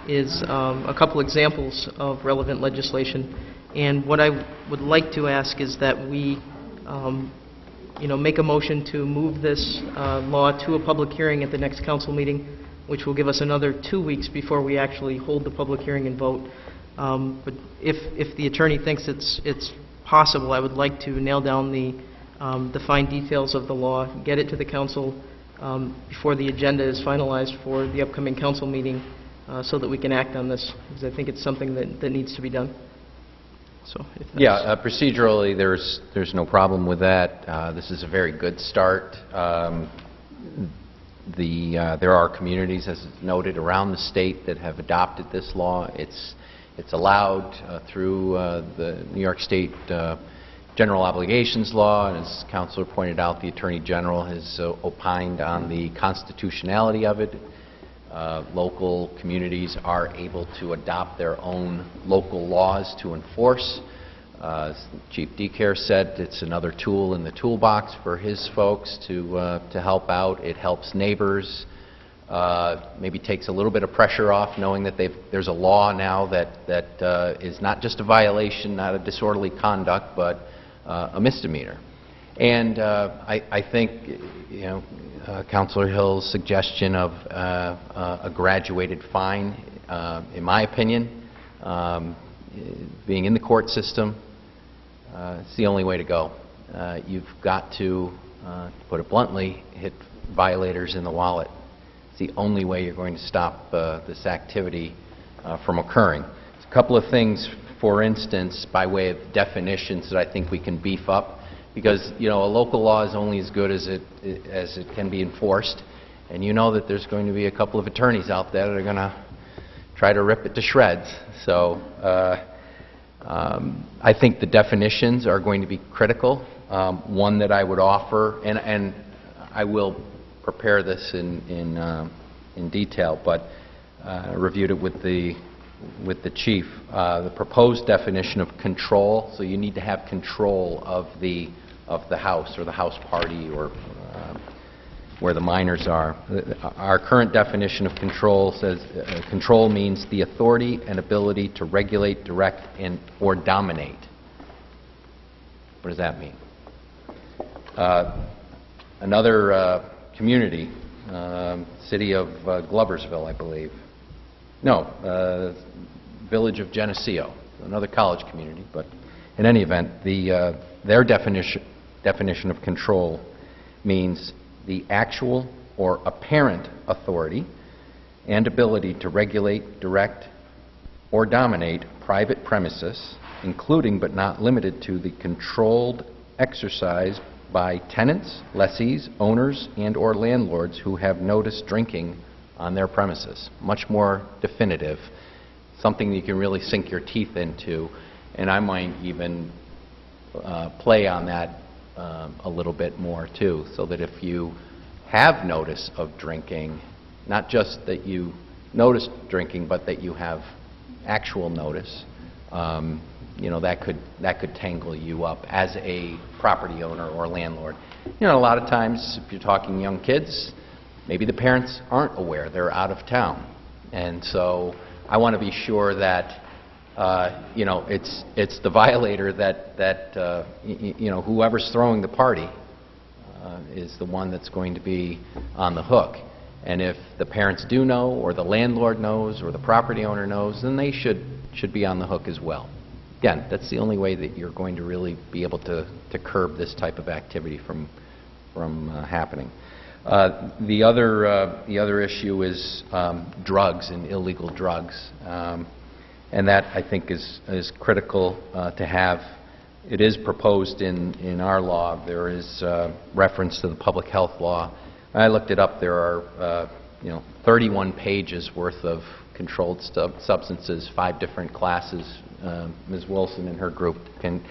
is a couple examples of relevant legislation, and what I would like to ask is that we make a motion to move this law to a public hearing at the next council meeting, which will give us another 2 weeks before we actually hold the public hearing and vote. But if the attorney thinks it's possible, I would like to nail down the fine details of the law, get it to the council before the agenda is finalized for the upcoming council meeting, so that we can act on this, because I think it's something that needs to be done. So, if that's procedurally, there's no problem with that. This is a very good start. There are communities, as noted, around the state that have adopted this law. It's allowed through the New York State general obligations law, and as Councilor pointed out, the Attorney General has opined on the constitutionality of it. Local communities are able to adopt their own local laws to enforce. Chief Decare said it's another tool in the toolbox for his folks to help out. It helps neighbors. Maybe takes a little bit of pressure off knowing that there's a law now that is not just a violation, not a disorderly conduct, but a misdemeanor. And I think, you know, Councilor Hill's suggestion of a graduated fine, in my opinion, being in the court system, it's the only way to go. You've got to put it bluntly, hit violators in the wallet. It's the only way you're going to stop this activity from occurring. There's a couple of things, for instance, by way of definitions that I think we can beef up, because, you know, a local law is only as good as it can be enforced, and you know that there's going to be a couple of attorneys out there that are going to try to rip it to shreds. So I think the definitions are going to be critical. One that I would offer, and I will prepare this in detail, but I reviewed it with the chief. The proposed definition of control, so you need to have control of the house or the house party or where the minors are. Our current definition of control says control means the authority and ability to regulate, direct, or dominate. What does that mean? Another community, city of Gloversville, I believe. No, village of Geneseo, another college community. But in any event, their definition of control means the actual or apparent authority and ability to regulate, direct, or dominate private premises, including but not limited to the controlled exercise by tenants, lessees, owners, and or landlords who have noticed drinking on their premises. Much more definitive, something that you can really sink your teeth into, and I might even play on that a little bit more too, so that if you have notice of drinking, not just that you notice drinking, but that you have actual notice, you know, that could tangle you up as a property owner or landlord. You know, a lot of times, if you're talking young kids, maybe the parents aren't aware, they're out of town, and so I want to be sure that you know, it's the violator that you know, whoever's throwing the party is the one that's going to be on the hook. And if the parents do know, or the landlord knows, or the property owner knows, then they should be on the hook as well. Again, that's the only way that you're going to really be able to curb this type of activity from happening. The other issue is drugs and illegal drugs, and that I think is critical to have. It is proposed in our law. There is reference to the public health law. I looked it up. There are you know, 31 pages worth of controlled substances, 5 different classes. Ms. Wilson and her group can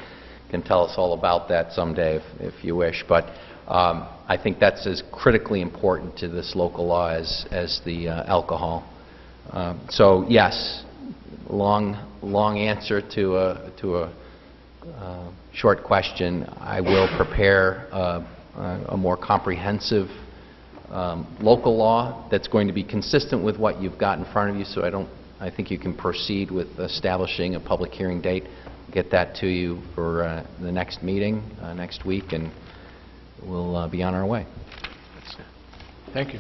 tell us all about that someday if you wish. But I think that's as critically important to this local law as the alcohol. So yes, long answer to a short question. I will prepare a more comprehensive local law that's going to be consistent with what you've got in front of you. So I think you can proceed with establishing a public hearing date. Get that to you for the next meeting next week, and we'll be on our way. Thank you.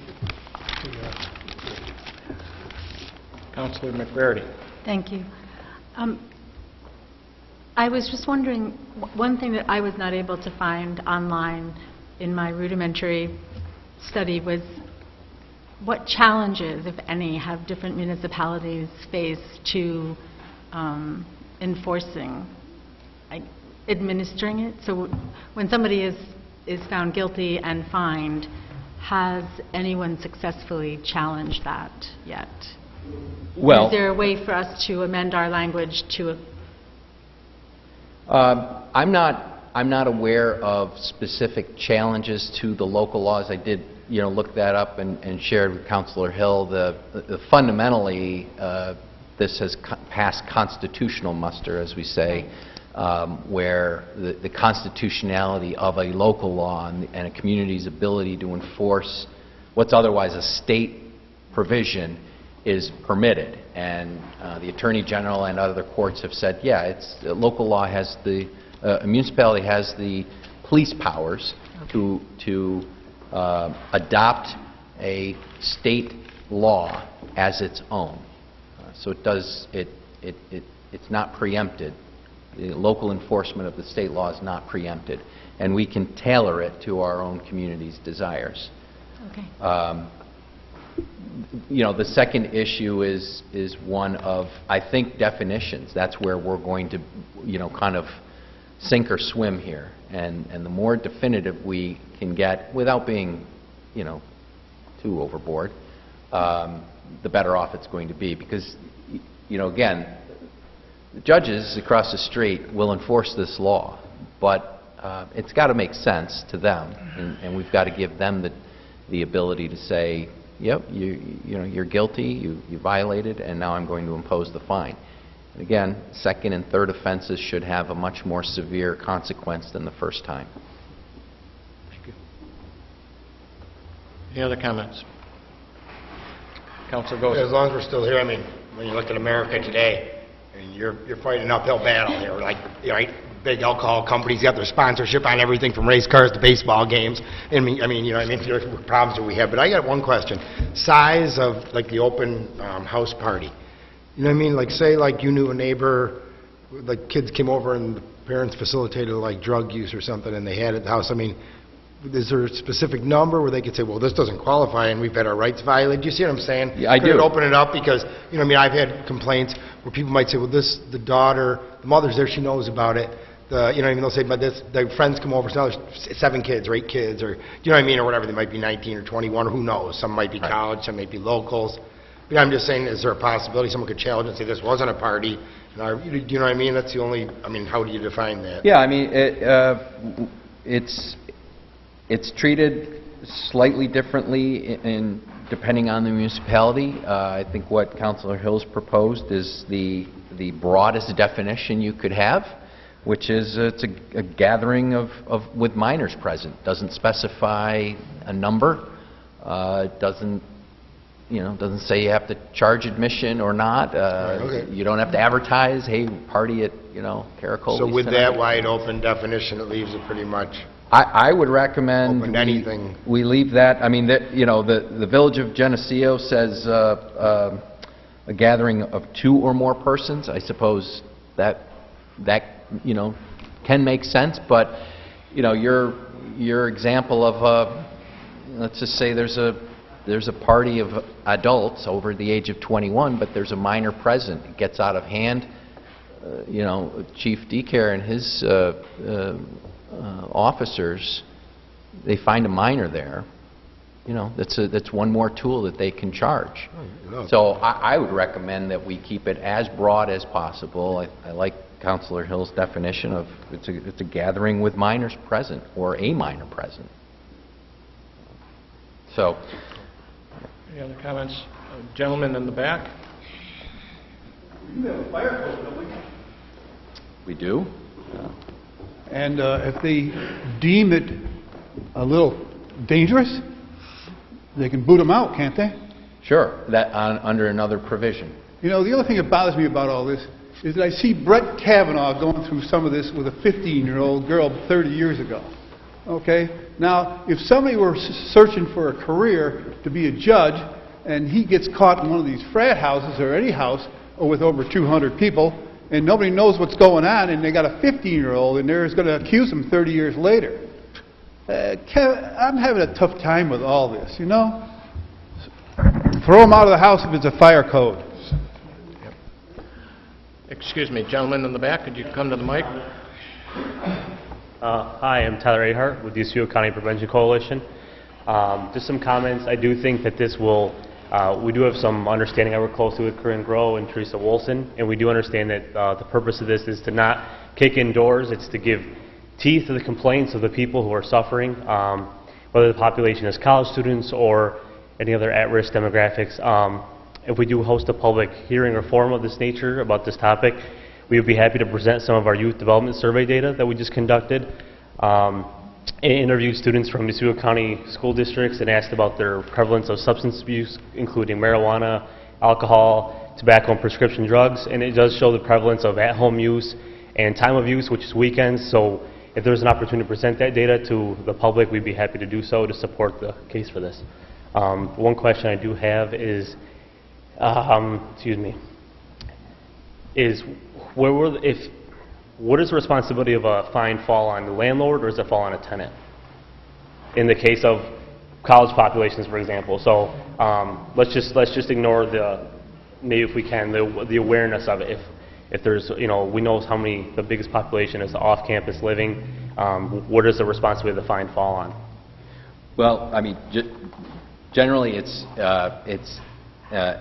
Councilor McVerity. Thank you. I was just wondering, one thing that I was not able to find online in my rudimentary study was what challenges, if any, have different municipalities faced to enforcing, administering it? So when somebody is found guilty and fined, has anyone successfully challenged that yet? Well, is there a way for us to amend our language to I'm not I'm not aware of specific challenges to the local laws. I did, look that up and shared with Councilor Hill. Fundamentally, this has passed constitutional muster, as we say, where the constitutionality of a local law and a community's ability to enforce what's otherwise a state provision is permitted. And the Attorney General and other courts have said, yeah, local law has a municipality has the police powers to adopt a state law as its own. So it's not preempted. The local enforcement of the state law is not preempted, and we can tailor it to our own community's desires. Okay. The second issue is one of, I think, definitions. That's where we're going to, kind of sink or swim here. And the more definitive we can get without being, too overboard, the better off it's going to be. Because, again, the judges across the street will enforce this law, but it's got to make sense to them, and we've got to give them the ability to say, yep, you're guilty, you violated, and now I'm going to impose the fine. And again, second and third offenses should have a much more severe consequence than the first time. Thank you. Any other comments? Councilor Goss. As long as we're still here, I mean, when you look at America today, I mean, you're fighting an uphill battle here. Like, big alcohol companies got their sponsorship on everything from race cars to baseball games. I mean, there's problems that we have. But I got one question: size of like the open house party. You know what I mean? Like, say, like you knew a neighbor, like kids came over and the parents facilitated like drug use or something, and they had it at the house. I mean, is there a specific number where they could say, well, this doesn't qualify and we've had our rights violated? Do you see what I'm saying? Yeah, I do. Could it open it up? Because, I've had complaints where people might say, well, the mother's there, she knows about it. They'll say, but their friends come over, so now there's 7 kids or 8 kids, or, or whatever, they might be 19 or 21, or who knows. Some might be college, some might be locals. But I'm just saying, is there a possibility someone could challenge and say, this wasn't a party? Do you know what I mean? That's the only, how do you define that? Yeah, it's treated slightly differently depending on the municipality. I think what Councilor Hill's proposed is the broadest definition you could have, which is it's a gathering with minors present. Doesn't specify a number. It doesn't say you have to charge admission or not. Okay. You don't have to advertise, hey, party at Caracoles. So with that wide open definition, it leaves it pretty much I would recommend anything. We leave that. I mean, the Village of Geneseo says a gathering of 2 or more persons. I suppose that can make sense. But your example of let's just say there's a party of adults over the age of 21, but there's a minor present. It gets out of hand. Chief DeCare and his officers, they find a minor there. That's one more tool that they can charge. So I would recommend that we keep it as broad as possible. I like Councilor Hill's definition of it's a gathering with minors present or a minor present. So. Any other comments? Gentleman in the back. We have a fire code, don't we? We do. And if they deem it a little dangerous, they can boot them out, can't they? Sure, under another provision. The other thing that bothers me about all this is that I see Brett Kavanaugh going through some of this with a 15-year-old girl 30 years ago. Okay? Now, if somebody were searching for a career to be a judge, and he gets caught in one of these frat houses or any house with over 200 people, and nobody knows what's going on, and they got a 15-year-old, and they're going to accuse him 30 years later. I'm having a tough time with all this, Throw him out of the house if it's a fire code. Yep. Excuse me, gentleman in the back, could you come to the mic? Hi, I'm Tyler Ahart with the Oswego County Prevention Coalition. Just some comments. I do think that this will, we do have some understanding. I work closely with Corinne Groh and Teresa Wilson, and we do understand that the purpose of this is to not kick in doors. It's to give teeth of the complaints of the people who are suffering, whether the population is college students or any other at-risk demographics. If we do host a public hearing or forum of this nature about this topic, we would be happy to present some of our youth development survey data that we just conducted. Interviewed students from Mississauga County school districts and asked about their prevalence of substance abuse, including marijuana, alcohol, tobacco, and prescription drugs. And it does show the prevalence of at-home use and time of use, which is weekends. So if there's an opportunity to present that data to the public, we'd be happy to do so to support the case for this. One question I do have is, what does the responsibility of a fine fall on the landlord, or does it fall on a tenant? In the case of college populations, for example. So let's just ignore maybe if we can, the awareness of it. If there's, we know the biggest population is off-campus living. What does the responsibility of the fine fall on? Well, I mean, generally it's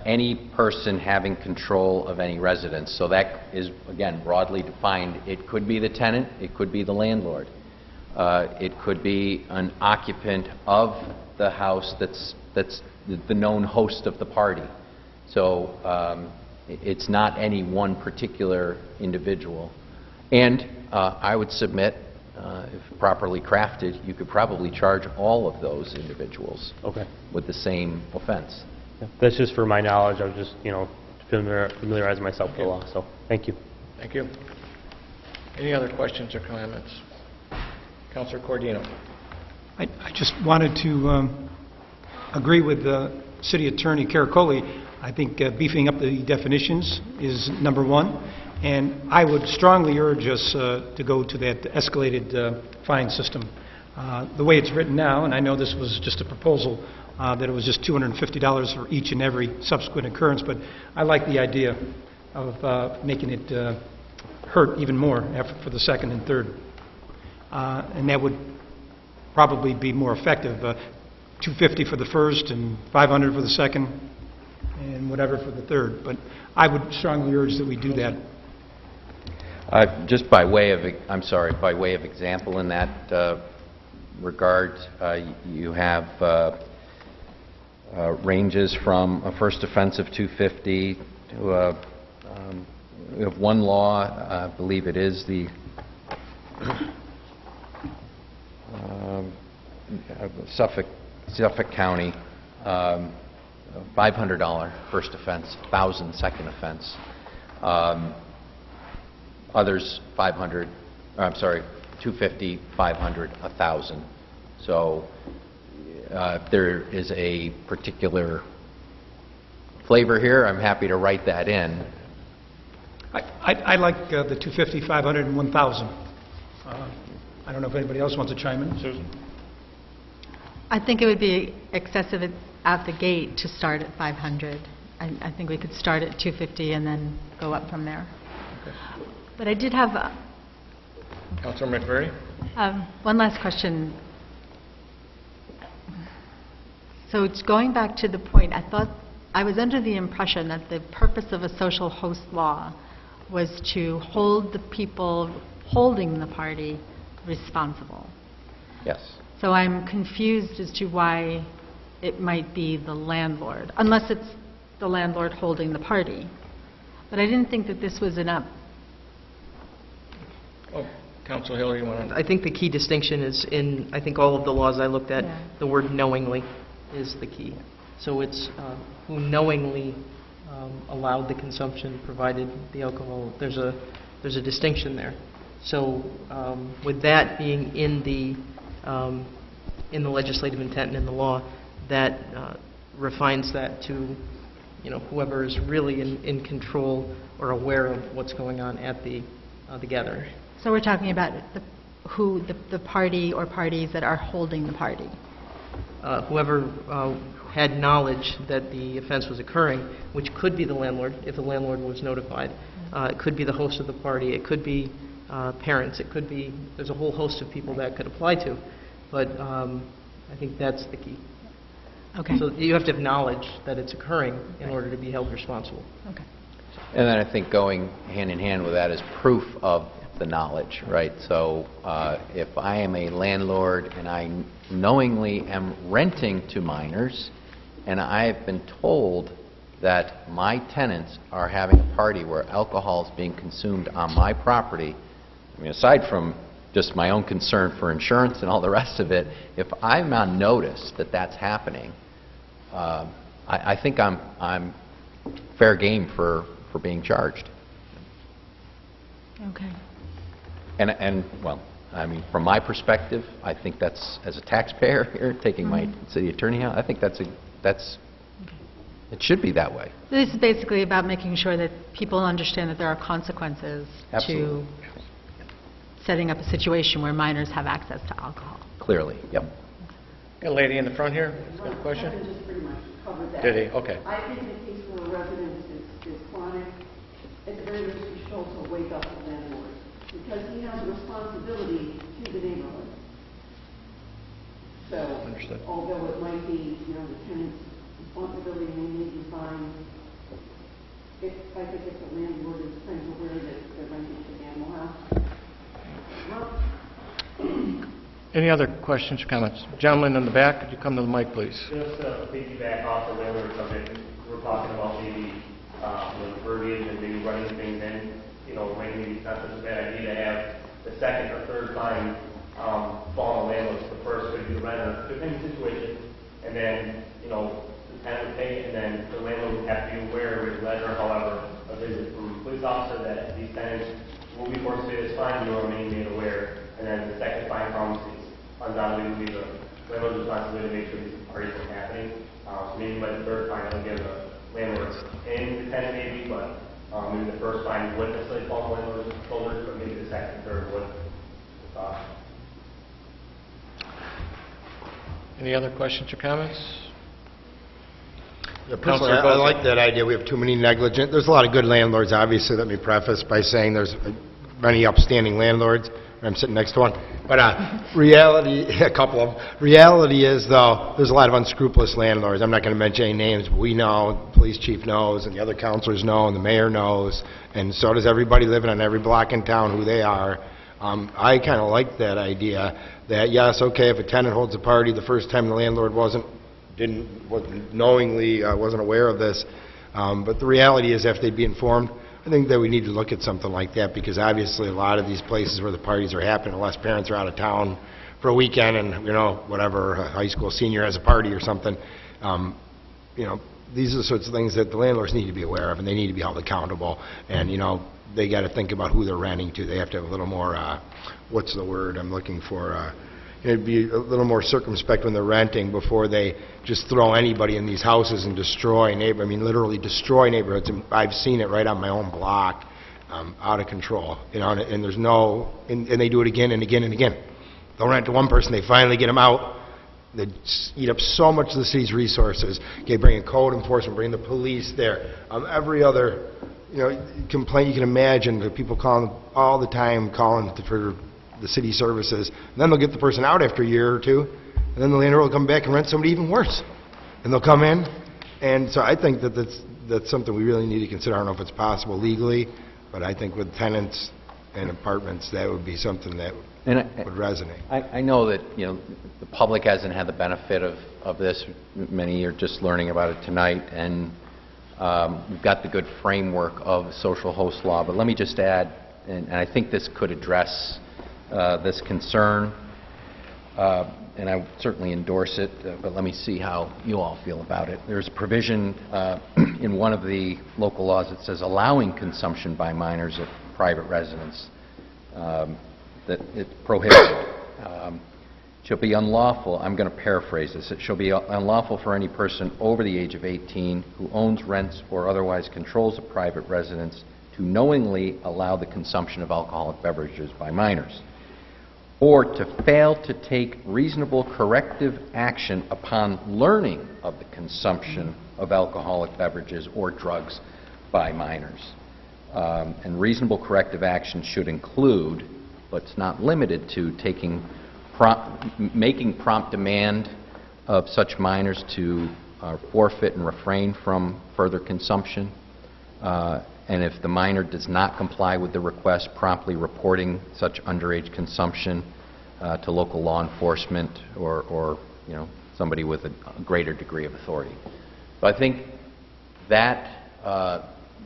any person having control of any residence. So that is, again, broadly defined. It could be the tenant, it could be the landlord. It could be an occupant of the house that's the known host of the party. So it's not any one particular individual. And I would submit, if properly crafted, you could probably charge all of those individuals with the same offense. Yeah, that's just for my knowledge. I was just, familiarizing myself with the law. So, thank you. Thank you. Any other questions or comments? Councilor Cordino. I just wanted to agree with City Attorney Caracoli. I think beefing up the definitions is number one, and I would strongly urge us to go to that escalated fine system. The way it's written now, and I know this was just a proposal, that it was just $250 for each and every subsequent occurrence, but I like the idea of making it hurt even more for the second and third. And that would probably be more effective. $250 for the first and $500 for the second and whatever for the third. But I would strongly urge that we do that. Just by way of example in that regard, you have ranges from a first offense of $250 to we have one law, I believe it is the Suffolk County, $500 first offense, $1,000 second offense. Others $250, $500, $1,000. So if there is a particular flavor here, I'm happy to write that in. I like the $250, $500, and $1,000. I don't know if anybody else wants to chime in. Susan? I think it would be excessive out the gate to start at $500. I think we could start at $250 and then go up from there. Okay. But I did have Councilor McVeary? one last question. So it's going back to the point, I was under the impression that the purpose of a social host law was to hold the people holding the party responsible. Yes. So I'm confused as to why it might be the landlord, unless it's the landlord holding the party. But I didn't think that this was enough. Oh, Councilor Hill, you want to? I think the key distinction is in, I think all of the laws I looked at, the word knowingly is the key. So it's who knowingly allowed the consumption, provided the alcohol. There's a distinction there. So with that being in the legislative intent and in the law, that refines that to, whoever is really in control or aware of what's going on at the gathering. So we're talking about the party or parties that are holding the party. Whoever had knowledge that the offense was occurring, which could be the landlord, if the landlord was notified. It could be the host of the party. It could be parents. It could be, there's a whole host of people that could apply to. But I think that's the key. Okay. So you have to have knowledge that it's occurring in order to be held responsible. Okay. And then I think going hand in hand with that is proof of the knowledge, right? So if I am a landlord and I knowingly am renting to minors, and I have been told that my tenants are having a party where alcohol is being consumed on my property, I mean, aside from just my own concern for insurance and all the rest of it, if I'm on notice that that's happening, I think I'm fair game for being charged. Okay. And well, I mean, from my perspective, I think that's, as a taxpayer here, taking my city attorney out, I think that's it should be that way. This is basically about making sure that people understand that there are consequences Absolutely. to setting up a situation where minors have access to alcohol. Clearly, yep. Got a lady in the front here, got a question? Kevin just pretty much covered that. Did he? Okay. I think the case for a resident is chronic. At the very least, we should also wake up the landlord, because he has a responsibility to the neighborhood. So, Understood. although it might be, the tenant's responsibility, they may be fine. I think if the landlord is kind of aware that they're renting the animal house. Any other questions or comments? Gentleman in the back, could you come to the mic, please? Just to piggyback off the landlord subject, we're talking about maybe verbiage and maybe running things in, maybe it's not such a bad idea to have the second or third fine fall on the landlord. The first could be the renter, depending on the situation, and then, the tenant would pay, and then the landlord would have to be aware of his letter, however, a visit from a police officer that these tenants will be forced to pay this fine, you are made aware, and then the second fine comes, it's undoubtedly the landlord's responsibility to make sure these parties are happening. So maybe by the third fine, it'll give the landlords and the tenant maybe, but maybe the first fine wouldn't necessarily fall on the landlord's shoulders, but maybe the second and third would. Any other questions or comments? Yeah, personally, I like that idea. We have too many negligent. There's a lot of good landlords, obviously. Let me preface by saying there's many upstanding landlords. I'm sitting next to one. But reality, a couple of them. Reality is, though, there's a lot of unscrupulous landlords. I'm not going to mention any names, but we know, the police chief knows, and the other counselors know, and the mayor knows, and so does everybody living on every block in town who they are. I kind of like that idea that, yes, okay, if a tenant holds a party the first time the landlord wasn't knowingly wasn't aware of this, but the reality is, after they'd be informed, I think that we need to look at something like that, because obviously a lot of these places where the parties are happening, unless parents are out of town for a weekend and, whatever, a high school senior has a party or something, these are the sorts of things that the landlords need to be aware of, and they need to be held accountable, and, they got to think about who they're renting to. They have to have a little more, what's the word I'm looking for, be a little more circumspect when they're renting before they just throw anybody in these houses and destroy literally destroy neighborhoods. And I've seen it right on my own block, out of control, and there's and they do it again and again and again. They'll rent to one person, they finally get them out, they eat up so much of the city's resources. Okay, bring in code enforcement, bring the police there, every other, complaint you can imagine, the people calling all the time, calling for the city services, and then they'll get the person out after a year or two, and then the landlord will come back and rent somebody even worse, and they'll come in, and so I think that that's something we really need to consider. I don't know if it's possible legally, but I think with tenants and apartments, that would be something that would resonate. I know that the public hasn't had the benefit of this. Many are just learning about it tonight, and we've got the good framework of social host law. But let me just add, and I think this could address this concern, and I certainly endorse it, but let me see how you all feel about it. There's a provision in one of the local laws that says allowing consumption by minors at private residence, that it's prohibited. Shall be unlawful, I'm going to paraphrase this, it shall be unlawful for any person over the age of 18 who owns, rents, or otherwise controls a private residence to knowingly allow the consumption of alcoholic beverages by minors, or to fail to take reasonable corrective action upon learning of the consumption of alcoholic beverages or drugs by minors. And reasonable corrective action should include, but it's not limited to, making prompt demand of such minors to forfeit and refrain from further consumption, and if the minor does not comply with the request, promptly reporting such underage consumption to local law enforcement or somebody with a greater degree of authority. So I think that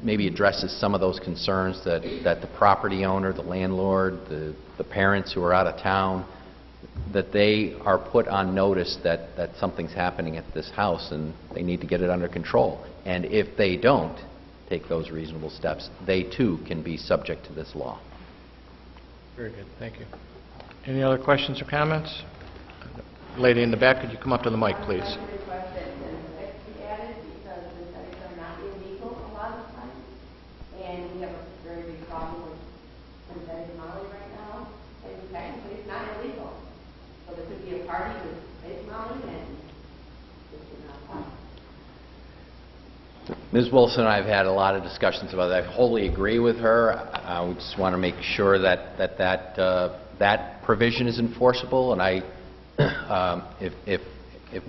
maybe addresses some of those concerns that the property owner, the landlord, the parents who are out of town, that they are put on notice that something's happening at this house and they need to get it under control. And if they don't take those reasonable steps, they too can be subject to this law. Very good, thank you. Any other questions or comments? Lady in the back, could you come up to the mic, please? And we have a very big problem with synthetic Molly right now, and technically it's not illegal. So there could be a party with synthetic Molly and this would not apply. Ms. Wilson and I have had a lot of discussions about that. I wholly agree with her. We just want to make sure that provision is enforceable, and if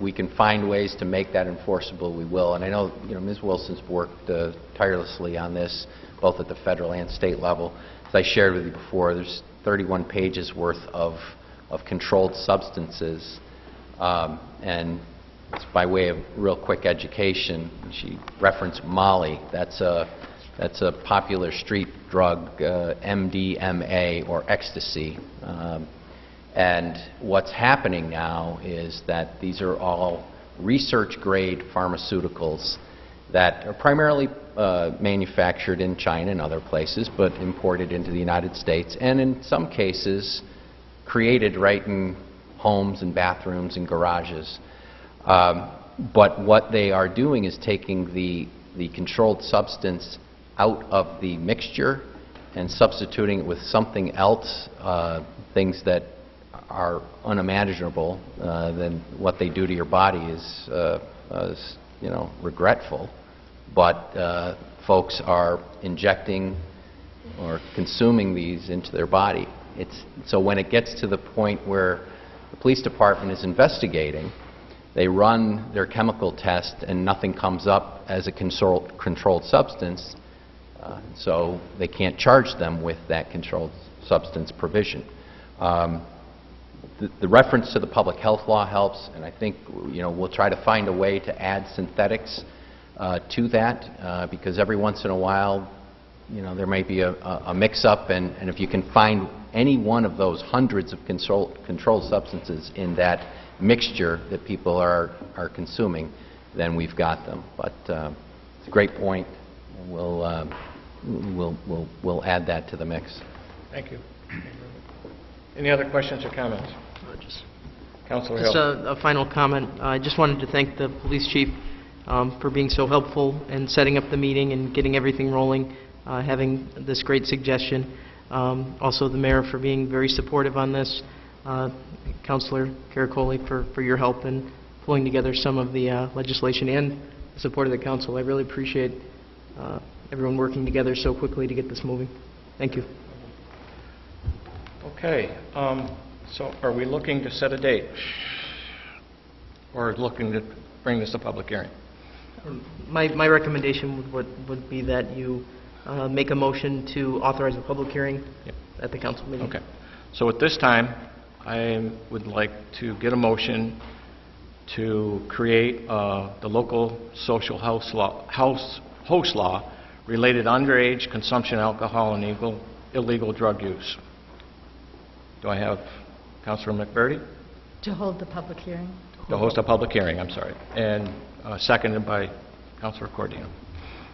we can find ways to make that enforceable, we will. And I know, Ms. Wilson's worked tirelessly on this, both at the federal and state level. As I shared with you before, there's 31 pages worth of controlled substances, and it's by way of real quick education. She referenced Molly. That's a popular street drug, MDMA or ecstasy. And what's happening now is that these are all research-grade pharmaceuticals that are primarily manufactured in China and other places, but imported into the United States, and in some cases created right in homes and bathrooms and garages. But what they are doing is taking the controlled substance out of the mixture and substituting it with something else, things that are unimaginable. Then what they do to your body is regretful. But folks are injecting or consuming these into their body. So when it gets to the point where the police department is investigating, they run their chemical test and nothing comes up as a controlled substance, so they can't charge them with that controlled substance provision. The reference to the public health law helps, and I think we'll try to find a way to add synthetics to that, because every once in a while there may be a mix-up, and if you can find any one of those hundreds of controlled substances in that mixture that people are consuming, then we've got them. But it's a great point, and we'll add that to the mix. Thank you. Any other questions or comments? Councilor Hill. Just a final comment. I just wanted to thank the police chief for being so helpful in setting up the meeting and getting everything rolling, having this great suggestion. Also the mayor for being very supportive on this. Councilor Caracoli for your help in pulling together some of the legislation and the support of the council. I really appreciate everyone working together so quickly to get this moving. Thank you. Okay. So are we looking to set a date? Or looking to bring this to public hearing? My recommendation would be that you make a motion to authorize a public hearing at the council meeting. Okay. So at this time, I would like to get a motion to create the local social host law related underage consumption of alcohol and illegal drug use. Do I have Councilor McBurdy? To hold the public hearing. To host a public hearing, I'm sorry. And seconded by Councilor Cordino.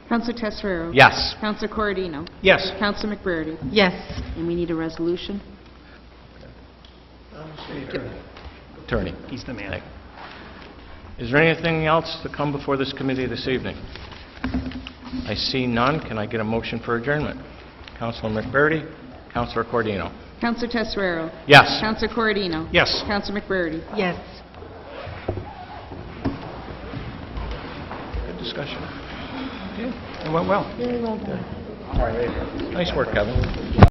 Councilor Tesoro? Yes. Councilor Corradino? Yes. Councilor McBurdy? Yes. And we need a resolution? Attorney. He's the man. Is there anything else to come before this committee this evening? I see none. Can I get a motion for adjournment? Councilor McBurdy, Councilor Cordino. Councilor Tesoro? Yes. Councilor Corradino? Yes. Councilor McBurdy? Yes. Good discussion. It went well. Very well done. Nice work, Kevin.